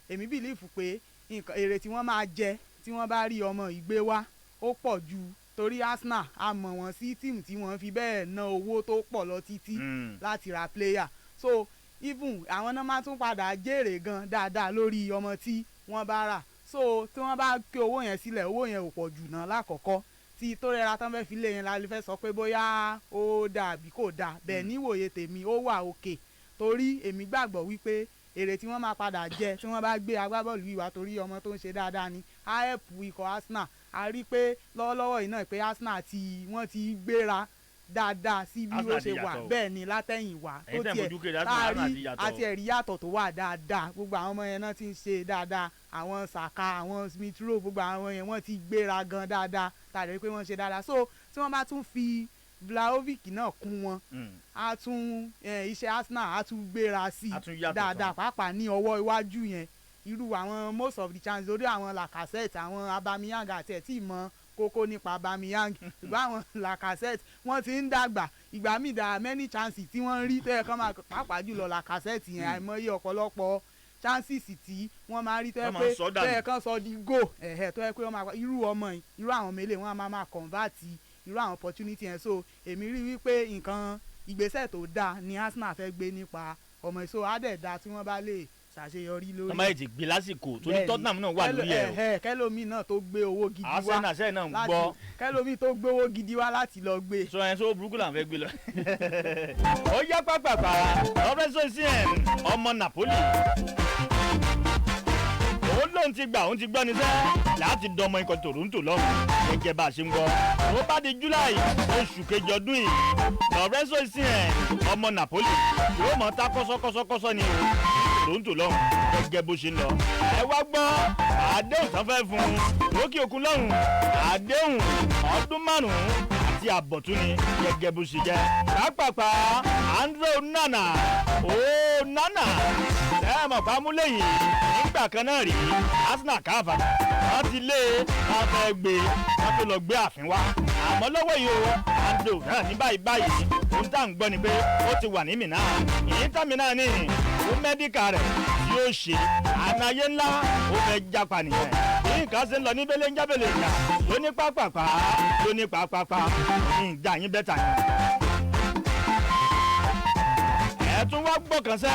èmi bìlífù pé èrè tí wọ́n máa jẹ tí wọ́n bá rí ọmọ ìgbé wá ó pọ̀ jù torí Arsenal a mọ̀ wọ́n sí tíìmù tí wọ́n fi bẹ́ẹ̀ ná owó tó pọ̀ lọ títí láti ra player so even àwọn náà máa tún padà jèrè gan dáadáa lórí ọmọ tí wọ́n bá rà so tí wọ́n bá ké owó yẹn sílẹ̀ owó yẹn ò pọ̀ jù náà lákọ̀ọ́kọ́ tí Torreira tán fẹ́ fi lé yẹn la lè fẹ́ sọ pé bóyá ó dà bí kò dà bẹ́ẹ̀ níwòye tèmi ó wà òkè torí èmi gbàgbọ́ wípé èrè tí wọ́n máa padà jẹ tí wọ́n bá gbé agbábọ́ọ̀lù yìí wá torí ọmọ tó ń ṣe dáadáa ni á ẹ̀pù ikọ̀ Arsenal a rí pé lọ́wọ́lọ́wọ́ yìí náà pé Arsenal wọ́n ti gbéra dáadáa sí bí ó ṣe wà bẹ́ẹ̀ ni látẹ̀yìn wá tó tiẹ̀ láàrí àti ẹ̀rí yàtọ̀ tó wà dáadáa gbogbo àwọn ọmọ yẹn náà ti ń ṣe dáadáa àwọn Saka àwọn Smith Rowe gbogbo àwọn yẹn wọ́n ti gbéra gan dáadáa tàbí pé wọ́n ṣe dáadáa so tí wọ́n bá tún fi Vlahovic náà kún wọn á tún iṣẹ́ Arsenal á tún gbéra sí dáadáa pàápàá ní ọwọ́ iwájú yẹn irú àwọn most of the chances lórí àwọn Lacazette àwọn Aubameyang àti ẹ̀ tí ì mọ kókó nípa Aubameyang ṣùgbọ́n àwọn Lacazette wọ́n ti ń dàgbà ìgbà míì dà many chances tí wọ́n rí tó yẹ kán máa pàápàá jùlọ Lacazette yẹn àìmọye ọ̀pọ̀lọpọ̀ chances tí wọ́n máa rí tó yẹ kán sọ di go tó yẹ pé wọ́n máa irú ọmọ yìí irú àwọn mele wọ́n máa convert irú àwọn opportunity yẹn so èmi rí wípé nǹkan ìgbésẹ̀ tó dáa ni Arsenal fẹ́ gbé nípa ọmọ ìṣó àdẹ̀dá tí wọ́n bá lè ṣàṣeyọrí lórí. ọmọ èjì gbé lásìkò torí Tottenham náà wà lórí ẹ̀. kẹlòmíì náà tó gbé owó gidi wá Arsenal sẹ́yìn náà ń gbọ́. kẹlòmíì tó gbé owó gidi wá láti lọ gbé. sọ yẹn sọ burúkú là ń fẹ́ gbé lọ. ó yá pápápá Lorenzo Insigne ọmọ Napoli òun lòun ti gbà òun ti gbọ́ ni sẹ́ láti dọmọ ikọ̀ Toronto lọ́rùn gẹ́gẹ́ bá a ṣe ń gbọ́ ó bá di July oṣù kejì ọdún yìí Lorenzo Insigne ọmọ Napoli yóò mọ̀ ta kọ́sọ́kọ́sọ́kọ́sọ́ ni Toronto lọ́rùn gẹ́gẹ́ bó ṣe ń lọ ẹ wá gbọ́ àdéhùn tán fẹ́ fún un lókè òkun lọ́rùn àdéhùn ọdún 5 àti àbọ̀ tún ni gẹ́gẹ́ bó ṣe jẹ́ pápápá Andre Onana Onana ẹ mọ̀ pàmúlẹ̀ yìí nígbà kan náà rí Arsenal káfà wọ́n ti lé wọn fẹ́ gbé wọn tó lọ gbé àfin wá àmọ́ lọ́wọ́ yìí o Andre Onana ní báyìí ohun tá à ń gbọ́ ni pé ó ti wà ní Milan ìyín tá Milan ní ó mẹ́díkà rẹ̀ tí ó ṣe ànáyé ńlá ó fẹ́ jápa nìyẹn bí nǹkan ṣe ń lọ ní bẹ́lẹ̀ ń jábẹ̀lẹ̀ ìjà lóní pápápá lóní pápápá ní ìjà yín bẹ́tà yẹn. ẹ tún wá gbọ́kàn sẹ́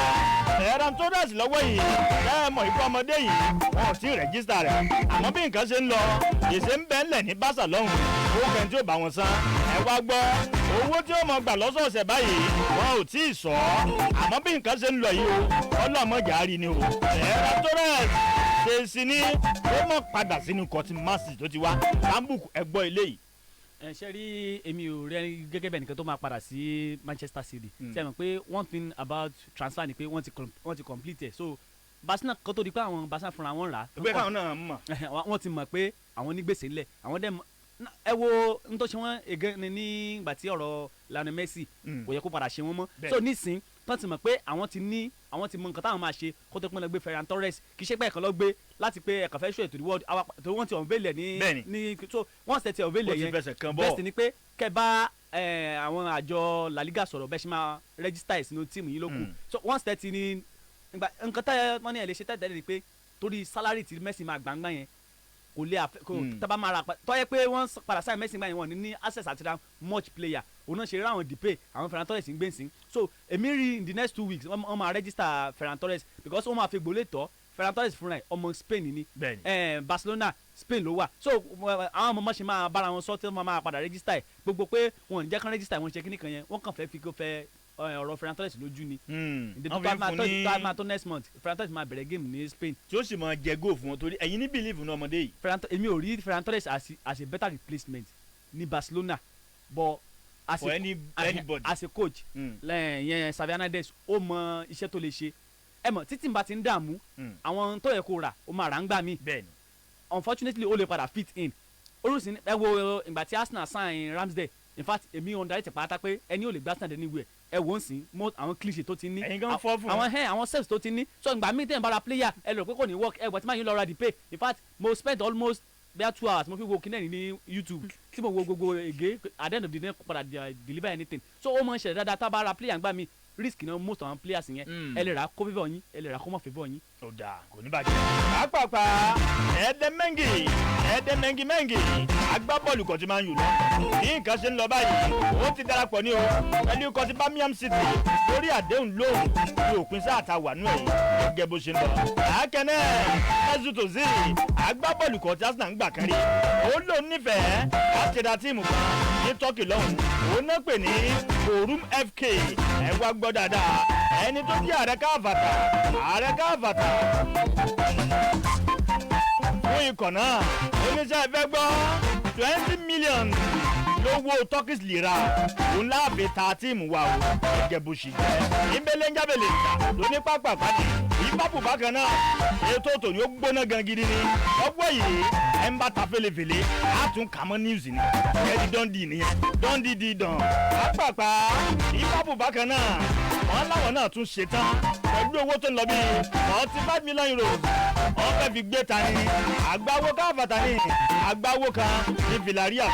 Ferran Torres lọ́wọ́ yìí ẹ mọ̀ ikú ọmọdé yìí wọn ò tí ì rẹ́gísítà rẹ̀ àmọ́ bí nǹkan ṣe ń lọ gbèsè ń bẹ́ ńlẹ̀ ní Barca lọ́hùn owó kan tí ò bá wọn san ẹ wá gbọ́ owó tí ó mọ gbà lọ́sọ̀ọ̀sẹ̀ báyìí wọn ò tí ì sọ àmọ́ bí nǹkan ṣe ń lọ yìí o ọlọ́mọjà rí ni o Ferran Torres ṣe sí ní ó mọ̀ padà sínú kọtí massi tó ti wá Hamburg ẹgbọ́ eléyìí. ṣe rí èmi ò rẹ gẹ́gẹ́ bẹ́ẹ̀ nìkan tó máa padà sí Manchester City ṣe é mọ̀ pé one thing about transfer ni pé wọ́n ti complete ẹ̀ so Barcelona kan tó di pé àwọn Barcelona fúnra wọn rà á. ìgbẹ́ káwọn náà mọ̀. wọ́n ti mọ̀ pé àwọn ní gbèsè ńlẹ̀ àwọn dẹ̀ ẹ wo n tó ṣe wọ́n again ní ìgbà tí ọ̀rọ̀ Lionel Messi kò yẹ kó padà ṣe wọ́n mọ́ so nísìn tán ti mọ̀ pé àwọn ti mọ nǹkan táwọn máa ṣe kó tó pín lọ gbé Ferran Torres kì í ṣe pé ẹ̀kan lọ gbé láti pé ẹ̀kan fẹ́ ṣó ètò ìwọ́ọ̀dù tó wọ́n ti ọ̀nvẹ́lẹ̀ ní so wọ́n ṣe ti ọ̀nvẹ́lẹ̀ yẹn bẹ́ẹ̀ sì ni pé kẹ́ bá àwọn àjọ La Liga sọ̀rọ̀ bẹ́ẹ̀ ṣe máa rẹ́gísítà ẹ̀ sínú tíìmù yìí ló kù so wọ́n ṣe ti ní nǹkan táyà wọ́n ní ẹ̀ lè ṣe tẹ́tẹ́ ni pé torí sálárì tí Messi máa gbàngbà yẹn kò lè tábà máa ra tọ́yẹ pé wọ́n padà sáyẹn Messi gbà yẹn wọ́n ní access àti ra much player òun náà ṣe rí àwọn dìpé àwọn Ferran Torres ń gbèsè so èmi rí in the next 2 weeks wọ́n máa register Ferran Torres because wọ́n máa fi gbólé tọ́ Ferran Torres fúnra ẹ̀ ọmọ Spain ni Barcelona Spain ló wà so àwọn ọmọ ṣe máa bára wọn sọ tí wọ́n máa padà register ẹ̀ gbogbo pé wọn ò ní jẹ́ kán register wọn ṣe kíní kan yẹn wọ́n kàn fẹ́ fi kó fẹ́ ọ̀rọ̀ Ferran Torres lójú ni tó máa tó next month Ferran Torres máa bẹ̀rẹ̀ game ní Spain. tí ó sì máa jẹ góò fún wọn torí ẹ̀yin ní believe ní ọmọdé yìí. èmi ò rí Ferran Torres as a better replacement ní Barcelona but as a coach yẹn Xavi Hernandez ó mọ iṣẹ́ tó lè ṣe ẹ mọ̀ títí n bá ti ń dààmú àwọn tó yẹ kó rà ó máa rà ń gbà mí unfortunately ó lè padà fit in olùsìn ẹ wo ìgbà tí Arsenal sign Ramsdale in fact èmi underrate pátá pé ẹni ò lè gbá stand anywhere ẹ wò ó sìn àwọn cliché tó ti ní àwọn steps tó ti ní so ìgbà míì tẹ̀ ń bára player ẹ lọ pé kò ní work ẹ gbọ́ tí máa yín lọ ra the pay in fact mo spend almost bíi 2 hours mo fi wo kinní ní YouTube tí mo wo gbogbo ege at the end of the day padà deliver anything so ó mọ̀ ń ṣẹlẹ̀ dáadáa tá a bá ra player gbà mí risk náà most àwọn players yẹn ẹ lè ra kó favour yín ẹ lè ra kó mọ̀ favour yín. ó dáa kò ní bàjẹ́. pàápàá ẹ̀ẹ́dẹ́mẹ́ngì agbábọ́ọ̀lù kan ti máa ń yù lọ. bí nǹkan ṣe ń lọ báyìí ó ti darapọ̀ ní o pẹ̀lú ikọ̀ ti Birmingham City lórí àdéhùn lóhùn ní òpin sáà ta wà nù ẹ̀yìn gẹ́gẹ́ bó ṣe ń lọ. àákẹ́nẹ́ Mesut Ozil agbábọ́ọ̀lù kan ti Arsenal ń gbà kan rí ó lò nífẹ̀ẹ́ láti ra tíìmù kan ní Turkey lọ́hùn òun náà pè ní Forum FK ẹ wá gbọ́ dáadáa ẹni tó jẹ́ ààrẹ káfàtà fún ikọ̀ náà oníṣẹ́ ìfẹ́ gbọ́ 20 million lówó turkish lira òun láàbẹ̀ ta tíìmù wa o gẹ́gẹ́ bó ṣe jẹ́ ìbẹ̀lẹ̀ ń jábẹ̀lẹ̀ ìta lóní pápá pàdé ìbábù bákan náà ètò tòní ó gbóná gan gidi ni ọgbọ́ yìí ẹ̀ ń bá ta fèlèfèlè á tún kà mọ́ news ni ẹ̀ẹ́dì dọ́ndì nìyẹn dọ́ndì dídàn pápá ìbábù bákan náà wọ́n láwọn náà tún ṣetán pẹ̀lú owó tó ń lọ bíi 45 million euros wọ́n fẹ́ fi gbé ta ni àgbáwó káfàtà ni àgbáwó kan ní Villarreal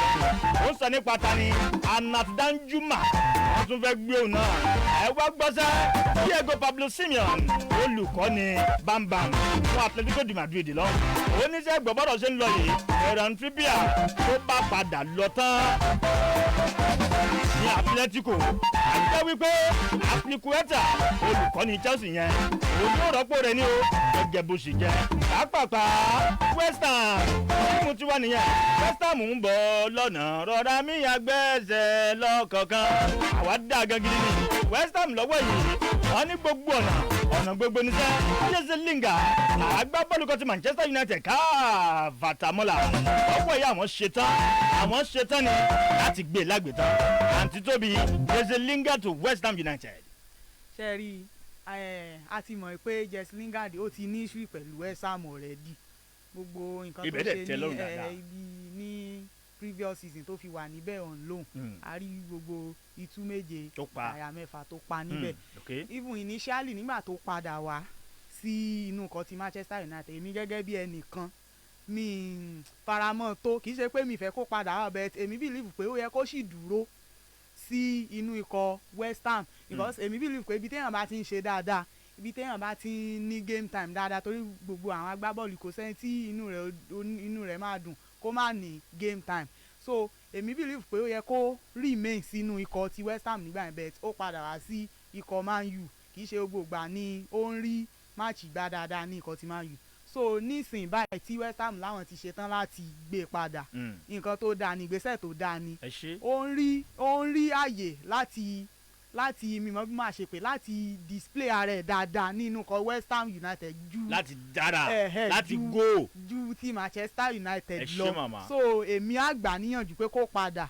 ó ń sọ nípa ta ni Anat Danjuma wọ́n tún fẹ́ gbé òun náà ẹ wá gbọ́sẹ́ Diego Pablo Simeon olùkọ́ni bámbam fún Atletico de Madrid lọ oníṣẹ́ gbọ́bọ́dọ̀ ṣe ń lọ yìí Ferran Trippier tó bá padà lọ tán ní Atletico àgbẹ̀ wípé Aspilicueta olùkọ́ni Chelsea yẹn òun yóò rọ́pò rẹ̀ ní o gẹ́gẹ́ bó ṣe jẹ́ pàápàá West Ham tíìmù tiwa nìyẹn West Ham ń bọ̀ lọ́nà rọra mi àgbẹ̀sẹ̀ lọ́kọ̀ọ̀kan àwa dá gangidi ní West Ham lọ́wọ́ yìí wọ́n ní gbogbo ọ̀nà gbogbo níṣẹ́ Jesse Lingard agbábọ́ọ̀lù kan ti Manchester United káfàtàmọ́là ọ̀pọ̀ yìí àwọn ṣetán ni láti gbé lágbètán àǹtí tóbi Jesse Lingard to West Ham United. ṣe rí a ti mọ̀ pé Jesse Lingard ó ti ní issue pẹ̀lú West Ham already gbogbo nǹkan tó ṣe ní previous season tó fi wà níbẹ̀ on loan a rí gbogbo itú méje àyà mẹ́fà tó pa níbẹ̀ even initially nígbà tó padà wá sí inú nǹkan ti Manchester United èmi gẹ́gẹ́ bí ẹnìkan mi faramọ́ tó kì í ṣe pé mi fẹ́ kó padà wá but èmi believe pé ó yẹ kó sì dúró sí inú ikọ̀ West Ham because èmi believe pé ibi téèyàn bá ti ń ṣe dáadáa ibi téèyàn bá ti ní game time dáadáa torí gbogbo àwọn agbábọ́ọ̀lù kò sẹ́ni tí inú rẹ̀ máa dùn kó má ní game time so èmi believe pé ó yẹ kó remain sínú ikọ̀ ti West Ham nígbà yẹn but ó padà wá sí ikọ̀ Man U kì í ṣe gbogbo ìgbà ni ó ń rí máàcì gbá dáadáa ní ikọ̀ ti Man U so nísìnyí báyìí tí West Ham láwọn ti ṣetán láti gbé padà nǹkan tó dáa ní ìgbésẹ̀ tó dáa ní ó ń rí àyè láti mímọ́ bí máa ṣe pé láti display ara ẹ̀ dáadáa nínú ikọ̀ West Ham United ju láti dára láti go ju ti Manchester United lọ so èmi àgbà níyànjú pé kó padà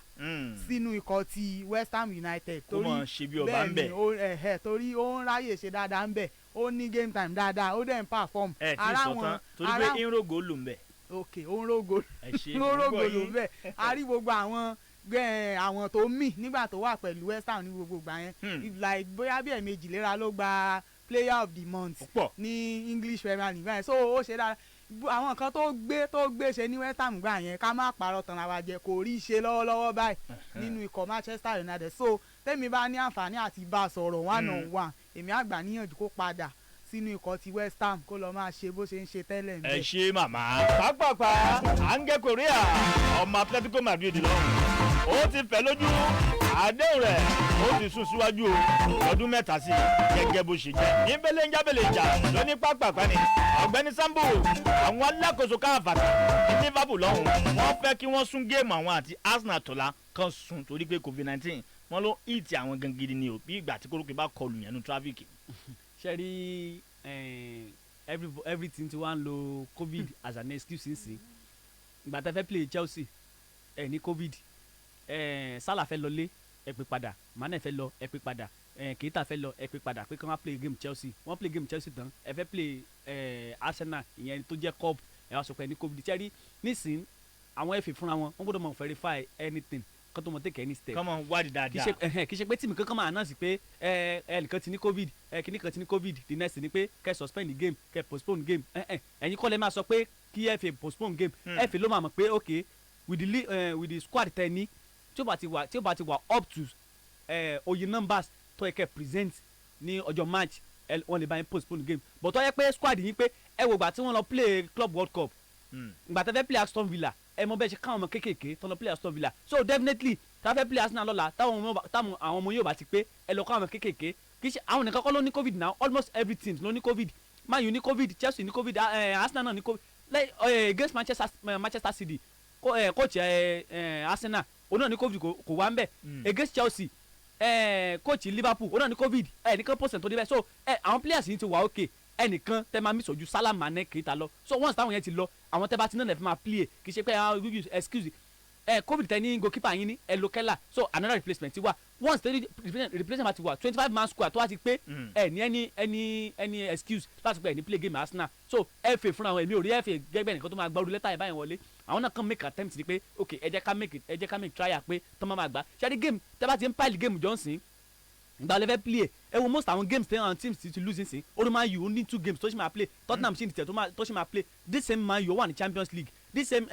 sínú ikọ̀ ti West Ham United kó mọ̀ ṣe bí ọba ń bẹ̀ torí ó ń ráyè ṣe dáadáa ń bẹ̀ ó ní game time dáadáa ó dẹ̀ ń perform ara wọn torí pé ń rògó lò ń bẹ̀ ok ó ń rògó lò ń bẹ̀ a rí gbogbo àwọn tó mì nígbà tó wà pẹ̀lú West Ham ní gbogbo ìgbà yẹn like bóyá bí ẹ̀ẹ̀mejì léra ló gba player of the month ní English Premier League yẹn so ó ṣe dára àwọn kan tó gbé ṣe ní West Ham gbà yẹn ká má parọ́ tán ara jẹ kò rí ṣe lọ́wọ́lọ́wọ́ báyìí nínú ikọ̀ Manchester United so tẹ́mi bá ní àǹfààní àti bá a sọ̀rọ̀ one on one èmi àgbà níyànjú kó padà sínú ikọ̀ ti West Ham kó lọ máa ṣe bó ṣe ń ṣe tẹ́lẹ̀ ń bẹ̀. ẹ ṣe màmá pápápá Angel Correa ọmọ Atletico Madrid lọ́rùn ó ti fẹ́ lójú àdéhùn rẹ̀ ó ti sún síwájú ọdún mẹ́ta sí gẹ́gẹ́ bó ṣe jẹ́ níbẹ̀lẹ̀ ń jábẹ̀lẹ̀ ìjà lóní pápápá ni ọ̀gbẹ́ni Sambo àwọn alákòóso káfàtà ní Liverpool lọ́hùn wọ́n fẹ́ kí wọ́n sún géèmù àwọn àti Arsenal tọ́lá kan sùn torí pé COVID-19 wọ́n ló ìtì àwọn gangidi ni ò bí ìgbà tí kórókè bá kọlù yẹn nu tráfíkì. ṣe rí everything tí wọ́n ń lo COVID as an excuse nísìn ìgbà tá a fẹ́ play Chelsea ní COVID Salah fẹ́ lọlé ẹ pè padà Mane fẹ́ lọ ẹ pè padà Keita fẹ́ lọ ẹ pè padà pé kí wọ́n play game Chelsea wọ́n play game Chelsea tán ẹ fẹ́ play Arsenal ìyẹn tó jẹ́ cup ẹ wá sọ pé ní COVID ṣe rí nísìn àwọn FA fúnra wọn gbọ́dọ̀ mọ̀ verify anything kó tó mọ̀ take any step. kọ́mọ wádìí dáadáa. kì í ṣe pé tíìmù kankan máa announce pé ẹnìkan ti ní COVID kìnìkan ti ní COVID the next ni pé kẹ́ suspend the game kẹ́ postpone game ẹ̀yin kọ́ lẹ́ máa sọ pé kí FA postpone game FA ló máa mọ̀ pé okay with the squad tẹ́ ní tí ó bá ti wà up to oye numbers tó yẹ kẹ́ present ní ọjọ́ match wọ́n lè bá yín postpone game but tó yẹ pé squad yín pé ẹ wò gbà tí wọ́n lọ play Club World Cup ìgbà tẹ́ fẹ́ play Aston Villa ẹ mọ bẹ́ẹ̀ ṣe káwọn ọmọ kéékèèké tó lọ play Aston Villa so definitely tá a fẹ́ play Arsenal lọ́la táwọn ọmọ yóò bá ti pé ẹ lọ káwọn ọmọ kéékèèké kì í ṣe àwọn nìkan kọ́ ló ní COVID now almost every team ló ní COVID Man U ní COVID Chelsea ní COVID Arsenal náà ní COVID like against Manchester City coach Arsenal òun náà ní COVID kò wá ń bẹ̀ against Chelsea coach Liverpool òun náà ní COVID ẹnìkan percent tó dé bẹ́ẹ̀ so àwọn players yìí ti wà okay ẹnìkan tẹ máa mísọ̀jú Salah Mane Keita lọ so once táwọn yẹn ti lọ àwọn tẹ bá ti náà lè fi máa play kì í ṣe pé excuse covid tẹ ní goalkeeper yín ní elokela so another replacement ti wà once the replacement ti wà 25 man squad tó wá ti pé ẹ ní any excuse láti pé ẹ ní play game Arsenal so FA fúnra wọn èmi ò rí FA gẹ́gẹ́ nìkan tó máa gbọ́ orí lẹ́tà ìbáyẹn wọlé àwọn náà kàn make attempt ni pé ok ẹ jẹ́ ká make trial pé tọ́ máa gbà ṣáà di game tẹ́ bá ti ń pile game Johnson ìgbà lẹ́fẹ̀ẹ́ play ẹ wo most àwọn games tẹ́ àwọn teams ti lose nsìn orí Man U ó ní 2 games tó ṣì máa play Tottenham ṣì ní tẹ̀ tó ṣì máa play this same Man U wà ní Champions League this same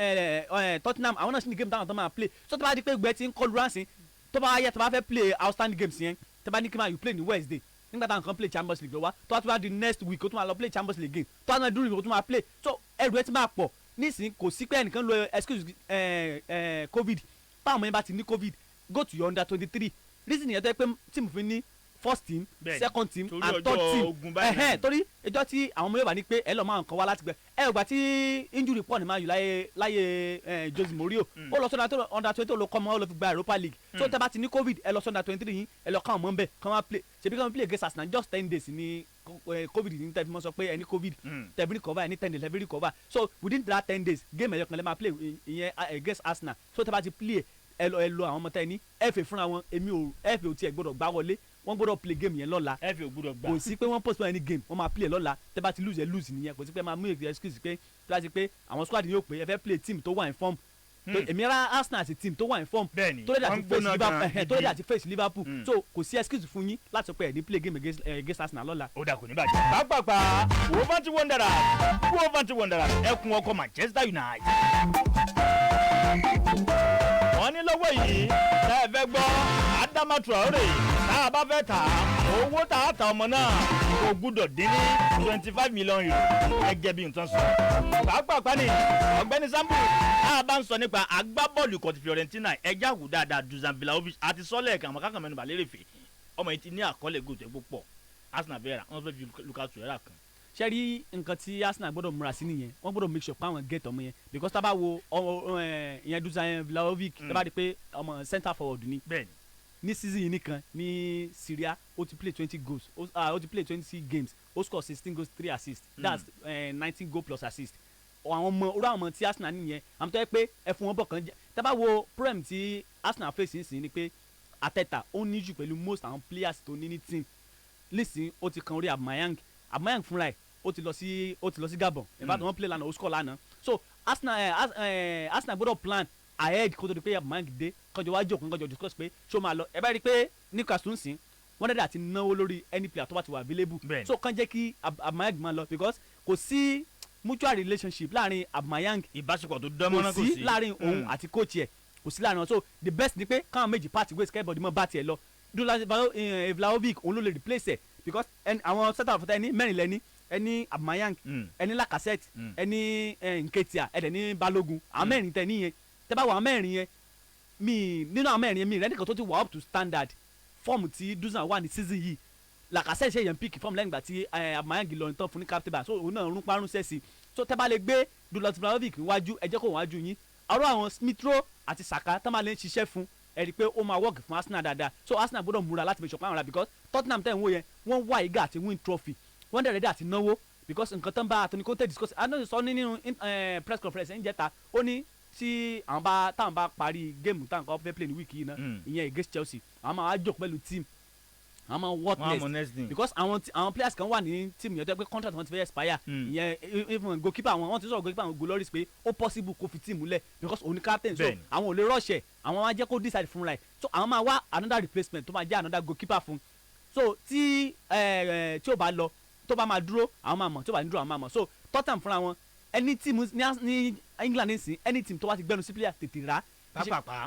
Tottenham àwọn náà ṣì ní game táwọn tó máa play so tó bá di pé gbẹ ti ń kọlu ránṣẹ́ tó bá yẹ tó bá fẹ́ play outstanding games yẹn tó bá ní kí Man U play ní Wednesday nígbà táwọn kan play Champions League lọ́wọ́ tó wá tó bá di next week ó tún máa lọ play Champions League game tó wá náà dúró ìwé ó tún máa play so ẹrù ẹ ti máa pọ̀ nísìnyí kò sí pé ẹnìkan lo excuse covid báwọn ọmọ yẹn bá ti ní covid go to your under 23 reason yẹn tó yẹ pé team fi ní first team second team and third team torí ẹjọ́ tí àwọn ọmọ Yorùbá ní pé ẹ lọ́ọ́ máa ń kọ́ wá láti gbẹ ẹ ò gbà tí injury pọ̀ ní Man U láyé Jose Mourinho ó lọ sọ́dọ̀ under 20 ó lọ kọ́ ọmọ ó lọ fi gba Europa League so tẹ́ bá ti ní covid ẹ lọ sọ́dọ̀ 23 yín ẹ lọ káwọn ọmọ ń bẹ̀ kán wá play ṣebí kán play against Arsenal just 10 days ní covid ní tẹ́fí mọ́ sọ pé ẹni covid tẹ́fí recover ẹni 10 days tẹ́fí recover so within that 10 days game ẹ̀yọ kan lẹ́ máa play ìyẹn against Arsenal so tẹ́ bá ti play ẹ lọ àwọn ọmọ tẹ́ ní FA fúnra wọn FA ò tiẹ̀ gbọ́dọ̀ gbá wọlé wọ́n gbọ́dọ̀ play game yẹn lọ́la FA ò gbọ́dọ̀ gbà kò sí pé wọ́n postpone any game wọ́n máa play lọ́la tẹ́ bá ti lose ẹ lose nìyẹn kò sí pé máa mú excuse pé láti pé àwọn squad yóò pé ẹ fẹ́ play team tó wà in form èmi ra Arsenal àti team tó wà in form tó lè àti face Liverpool so kò sí excuse fún yín láti pé ẹ ní play game against Arsenal lọ́la. ó dà kò ní bàjẹ́ pàápàá Wolverhampton Wanderers ẹkùn ọkọ̀ Manchester United wọ́n ní lọ́wọ́ yìí tá ẹ fẹ́ gbọ́ Adama Traore tá a bá fẹ́ tà owó tá a ta ọmọ náà kò gbúdọ̀ dín ní 25 million euro ẹgẹ́ bí nǹkan sọ. pàápàá ní ọ̀gbẹ́ni Sambu tá a bá ń sọ nípa agbábọ́ọ̀lù ikọ̀ ti Fiorentina ẹja wù dáadáa Dusan Vlahovic àti sọ́lẹ̀ kan àwọn kákan mẹ́nu balẹ̀ fè ọmọ yìí ti ní àkọọ́lẹ̀ gòtò ẹgbẹ́ pọ̀ Arsenal bẹ́ẹ̀ rà wọ́n fẹ́ fi Lucas Torreira kan. ṣe rí nǹkan tí Arsenal gbọ́dọ̀ múra sí nìyẹn wọ́n gbọ́dọ̀ make sure pé àwọn get ọmọ yẹn because tá a bá wo ìyẹn Dusan Vlahovic tá a bá di pé ọmọ center forward ni ní season yìí nìkan ní Syria ó ti play 20 goals ó ti play 20 games ó score 16 goals 3 assists that's 19 goal plus assist àwọn ọmọ orú àwọn ọmọ tí Arsenal nìyẹn àmọ́ tó yẹ pé ẹ fún wọn bọ̀ kan jẹ́ tá a bá wo problem tí Arsenal face nísìnyí ni pé Arteta ó ní jù pẹ̀lú most àwọn players tó ní team lísìn ó ti kan orí Aubameyang fúnra ẹ̀ ó ti lọ sí Gabon ìbátan wọn play lánàá ó score lánàá so Arsenal gbọ́dọ̀ plan ahead kó tó di pé Aubameyang dé kọjọ wájú òkun kọjọ discuss pé ṣó máa lọ ẹ bá rí i pé Newcastle ń sìn wọ́n dẹ́dẹ́ àti náwó lórí any player tó bá ti wà available so kàn jẹ́ kí Aubameyang máa lọ because kò sí mutual relationship láàrin Aubameyang ìbáṣepọ̀ tó dán mọ́ná kò sí láàrin òun àti coach ẹ̀ kò sí láàrin wọn so the best ni pé káwọn méjì party ways kẹ́bọ̀dì mọ́ bá tiẹ̀ lọ Vlahovic òun ló lè replace ẹ̀ because àwọn setup fún ẹni mẹ́rin lẹ́ni ẹni Aubameyang ẹni Lacazette ẹni Nketiah ẹ̀dẹ̀ ní Balogun àwọn mẹ́rin tẹ̀ níyẹn tẹ́ bá wọ àwọn mẹ́rin yẹn nínú àwọn mẹ́rin yẹn mi rẹ́ nìkan tó ti wà up to standard fọ́ọ̀mù tí Dusan wà ní season yìí Lacazette ṣe yẹn pick fọ́ọ̀mù lẹ́yìn ìgbà tí Aubameyang lọ tán fún ní captain bar so òun náà rún parun sẹ́sì so tẹ́ bá lè gbé Dusan Vlahovic níwájú ẹ jẹ́ kó wájú yín ọ̀rọ̀ àwọn Smith Rowe àti Saka tán máa lè ń ṣiṣẹ́ fún ẹ rí i pé ó máa work fún Arsenal dáadáa so Arsenal gbọ́dọ̀ múra láti fi ṣọ̀pá àwọn ra because Tottenham tẹ̀ ń wò yẹn wọ́n wá ìgá àti win trophy wọ́n dẹ̀ rẹ́dí àti náwó because nǹkan tán bá Anthony Conte discuss adó sọ nínú press conference ẹ̀ ń jẹ́ta ó ní tí táwọn bá parí géèmù táwọn kan fẹ́ play ní wíìkì yìí náà ìyẹn against Chelsea àwọn máa wá jókòó pẹ̀lú team àwọn máa worthless because àwọn players kan wà ní team yẹn tó yẹ pé contract wọn ti fẹ́ expire ìyẹn even goalkeeper wọn ti sọ̀rọ̀ goalkeeper àwọn Goloris pé ó possible kó fi team múlẹ̀ because òun ni captain so àwọn ò lè rush ẹ̀ àwọn máa jẹ́ kó decide fúnra ẹ̀ so àwọn máa wá another replacement tó máa jẹ́ another goalkeeper fún so tí ò bá lọ tó bá máa dúró àwọn máa mọ̀ tó bá ní dúró àwọn máa mọ̀ so Tottenham fúnra wọn any team ní England ní sìn any team tó bá ti gbẹnu sí player tètè rà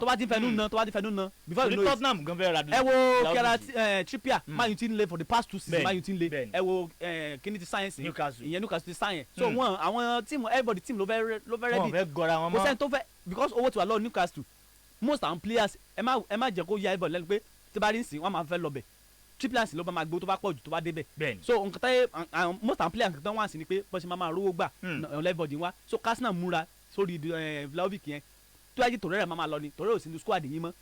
tó bá ti fẹnu na before you know it Tottenham gan fẹ́ ra ẹ wo kẹra Trippier Man U ti ń lé for the past 2 seasons Man U ti ń lé ẹ wo kíní ti sáyẹnsì ìyẹn Newcastle ti sáyẹn so wọn àwọn team everybody team ló fẹ́ ready wọn fẹ́ gọra wọn mọ́ kò sẹ́ni tó fẹ́ because owó ti wà lọ́wọ́ Newcastle most àwọn players ẹ má jẹ́ kó yá everybody lẹ́nu pé tí bá rí nsìn wọ́n máa fẹ́ lọ bẹ̀ Trippier ló bá máa gbó tó bá pọ̀ jù tó bá débẹ̀ so nǹkan táyé most àwọn players tó wà sí ni pé bọ́n ṣe máa rówó gbà everybody wá so Arsenal múra sórí Vlahovic yẹn tó yẹ kí Torreira máa lọ ni Torreira ò sí ní squad yín mọ́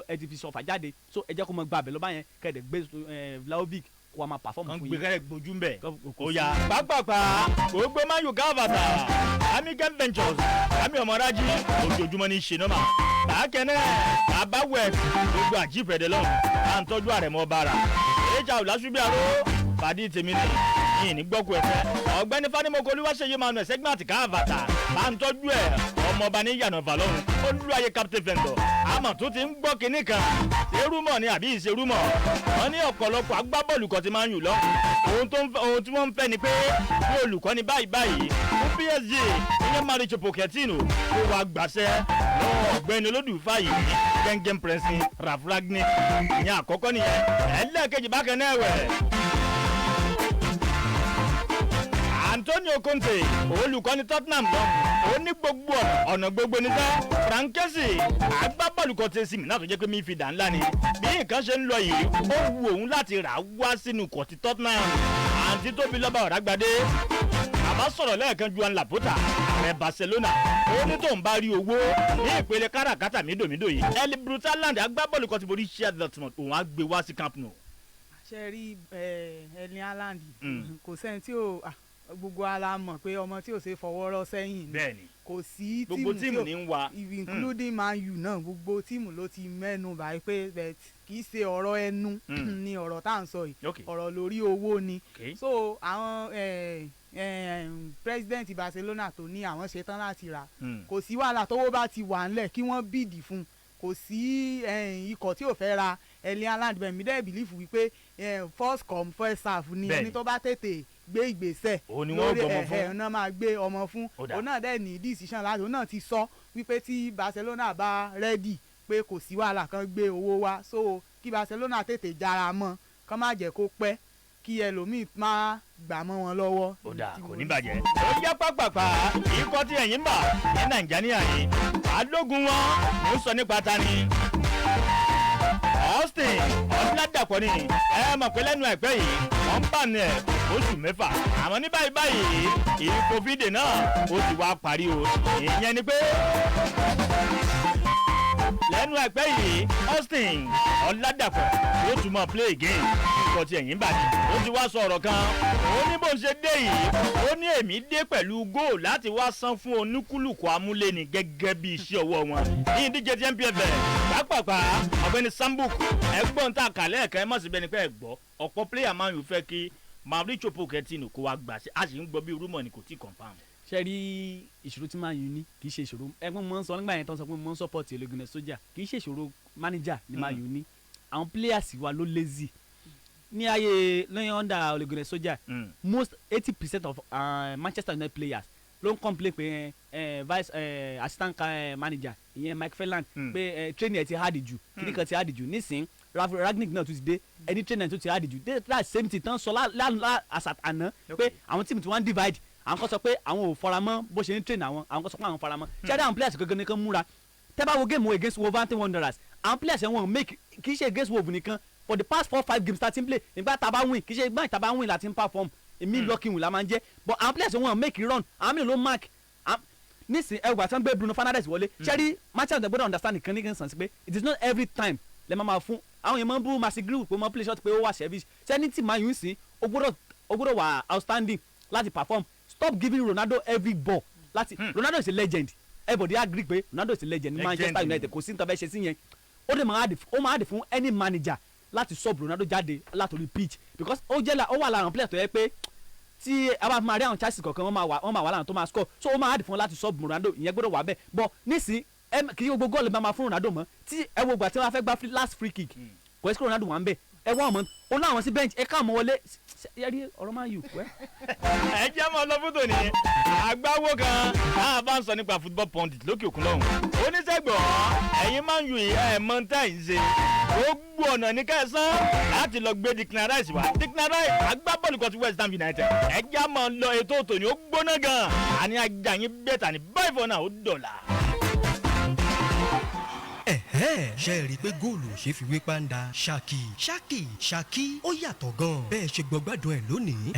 ẹ ti fi sọ̀fà jáde so ẹ jẹ́ kó mọ gba àbẹ̀ lọ́ba yẹn kẹ́ẹ̀dẹ̀ gbé Vlahovic kó wa máa perform fún yín. gbé kẹ́rẹ́ gbójú ń bẹ̀ kó yá. pápápá kò gbé Man U gáàbàtà Amigen Ventures àmì ọmọdájí ojoojúmọ́ ní ṣe nọ́mà bákẹ́nẹ́ abáwẹ̀ gbogbo àjípẹ̀dẹ̀ lọ́hùn à ń tọ́jú àrẹ̀mọ bára èjà òlásùbí àró fàdí tèmi ní yìí ní gbọ́kú ẹ̀fẹ́ ọ̀gbẹ́ni fanimoko olúwaṣeyí manu ẹ̀sẹ́gbọ́n àti káàbàtà bá ń tọ́jú ẹ̀ ọmọọba ní yànnàfà lọ́hùn olúwayé captain vendor àmọ́ tó ti ń gbọ́ kinní kan ṣé rúmọ̀ ni àbí ìṣe rúmọ̀ wọ́n ní ọ̀pọ̀lọpọ̀ agbábọ́ọ̀lù kan ti máa ń yù lọ́hùn ohun tí wọ́n ń fẹ́ ni pé bí olùkọ́ni báyìí fún PSG ìyẹn Mauricio Pochettino kó wa gbàṣẹ lọ́wọ́ ọ̀gbẹ́ni olódùfà yìí gẹ́ngẹ́n prince Ralf Rangnick ìyẹn àkọ́kọ́ nìyẹn ẹlẹ́ẹ̀kejì bákan náà ẹ̀wẹ̀ Antonio Conte olùkọ́ni Tottenham lọ́hùn ó ní gbogbo ọ̀nà gbogbo níṣẹ́ Frank Kessie agbábọ́ọ̀lù kan ti sinmi náà tó jẹ́ pé mífìdá ńlá ni bí nǹkan ṣe ń lọ yìí ó wu òun láti rà á wá sínú kọ̀tí Tottenham àǹtí tóbi lọ́ba ọ̀rágbádé àbá sọ̀rọ̀ lẹ́ẹ̀kan Joan Laporta ààrẹ Barcelona ó ní tóun bá rí owó ní ìpele káràkátà mídòmídò yìí Erling Braut Haaland agbábọ́ọ̀lù kan ti borí Borussia Dortmund òun á gbé wá sí Camp Nou. ṣe rí Erling Haaland kò sẹ́ni tí ò gbogbo ala mọ̀ pé ọmọ tí ò ṣe fọwọ́ rọ́ sẹ́yìn ni kò sí gbogbo tíìmù ní ń wa including Man U náà gbogbo tíìmù ló ti mẹ́nu báyìí pé kì í ṣe ọ̀rọ̀ ẹnu ni ọ̀rọ̀ tá à ń sọ yìí ọ̀rọ̀ lórí owó ni so àwọn president Barcelona tó ní àwọn ṣetán láti rà kò sí wàhálà tówó bá ti wà ńlẹ̀ kí wọ́n bìdì fún kò sí ikọ̀ tí ò fẹ́ ra Erling Haaland bẹ́ẹ̀ mi dẹ́ bìlífù wípé first come first serve ni ẹni tó bá tètè gbé ìgbésẹ̀ lórí náà máa gbé ọmọ fún òun náà dẹ̀ ní decision láti òun náà ti sọ wípé tí Barcelona bá rẹ́dì pé kò sí wàhálà kan gbé owó wá so kí Barcelona tètè jára mọ́ kán má jẹ́ kó pẹ́ kí ẹlòmíì má gbà mọ́ wọn lọ́wọ́. ó dà kò ní bàjẹ́. ó yá pápápá ikọ́ tí ẹ̀yìn bà ní Nàìjíríà yìí àádógún wọn ló ń sọ nípa ta ni. Austin ọ̀làdàpọ̀ ni ẹ mọ̀ pé lẹ́nu àìpẹ́ yìí wọ́n ń bà ní ẹ̀ oṣù mẹ́fà àmọ́ ní báyìí ìkòfídè náà ó ti wá parí o ìyẹn ni pé lẹ́nu àìpẹ́ yìí Austin ọ̀làdàpọ̀ yóò tún mọ̀ play again ikọ̀ tí ẹ̀yìn bàjẹ́ ó ti wá sọ ọ̀rọ̀ kan ó ní bó ń ṣe dé yìí ó ní èmi dé pẹ̀lú góòlù láti wá san fún oníkúlùkù amúléni gẹ́gẹ́ bí iṣẹ́ ọwọ́ wọn ní ìdíje tí NPFL pápápá ọ̀gbẹ́ni Sambuk ẹ̀gbọ́n tá a kà lẹ́ẹ̀kan ẹ̀ mọ̀ síbẹ̀ ni pé ẹ̀ gbọ́ ọ̀pọ̀ player Man U fẹ́ kí Mauricio Pochettino kó wa gbà sí a sì ń gbọ́ bí rúmọ̀ ni kò tí confam. ṣe rí ìṣòro tí Man U ní kì í ṣe ìṣòro ẹgbẹ́ mọ́ ń sọ nígbà yẹn tó ń sọ pé mọ́ ń support Ole Gunnar Solskjaer kì í ṣe ìṣòro manager ní Man U ní àwọn players wa ló lazy ní ayé lóyún under Ole Gunnar Solskjaer most 80% of Manchester United players ló ń complain pé vice assistant manager ìyẹn Mike Phelan pé training ẹ̀ ti hard jù kíní kan ti hard jù nísìnyí Ralf Rangnick náà tún ti dé ẹni trainer tó ti hard jù that same thing tán sọ àṣà àná pé àwọn team tí wọ́n divide àwọn kan sọ pé àwọn ò fara mọ́ bó ṣe ń train àwọn kan sọ pé àwọn fara mọ́ ṣé àwọn players gangan nìkan múra tẹ́ bá wo game wo against Wolverhampton Wanderers àwọn players ẹ̀ wọ́n make kì í ṣe against Wolves nìkan for the past 4-5 games starting play nígbà tá a bá win kì í ṣe gbọ́n ìta bá win láti ń perform èmi lucky win la máa ń jẹ́ but àwọn players ẹ̀ wọ́n make run àwọn mìíràn ló mark nísìnyí ẹgbà tí wọ́n gbé Bruno Fernandes wọlé ṣẹ́rí Manchester United gbọ́dọ̀ understand nìkan nìkan sàn sí pé it is not every time lẹ́ẹ̀ máa fún àwọn èèyàn máa ń bú Mercy Greenwood pé wọ́n play short pé ó wà service sẹ́ni tí Man U sí ó gbọ́dọ̀ wà outstanding láti perform stop giving Ronaldo every ball láti Ronaldo is a legend everybody agree pé Ronaldo is a legend ní Manchester United kò sí ní tàbí ẹ̀ṣẹ̀ sí yẹn ó máa dì fún any manager láti sub Ronaldo jáde látòrí pitch because ó wà lára àwọn player tó yẹ pé tí a bá máa rí àwọn chances kọ̀ọ̀kan wọ́n máa wà lára tó máa score so ó máa dì fún láti sub Ronaldo ìyẹn gbọ́dọ̀ wà bẹ́ẹ̀ but nísìnyí kì í gbogbo góòlù máa fún Ronaldo mọ́ tí ẹ wo gbà tí wọ́n fẹ́ gbá last free kick kò ẹ́sì kí Ronaldo wà ń bẹ̀ ẹ wọ́n ọmọ ó láwọn sí bench ẹ ká ọmọ wọlé ẹ rí ọ̀rọ̀ máa yù pẹ́. ẹ jẹ́ mọ́ lọ fótó ni àgbáwo kan náà bá ń sọ nípa football pundit lókè òkun lọ́hùn oníṣègbọ̀ ẹ̀yin máa ń yù ẹ̀ mọ́ńtà yìí ṣe gbogbo ọ̀nà ní kẹsàn-án láti lọ gbé Declan Rice wá Declan Rice agbábọ́ọ̀lù kan ti West Ham United ẹ jẹ́ mọ́ lọ ètò òtò ni ó gbóná gan-an àní ajá yín bẹ́tà ní báyìí fọ́ náà ó dọ̀là. ṣe é rí i pé góòlù ṣe fi wé pàǹdà ṣákì ó yàtọ̀ gan-an bẹ́ẹ̀ ṣe gbọ́ gbádùn ẹ̀ lónìí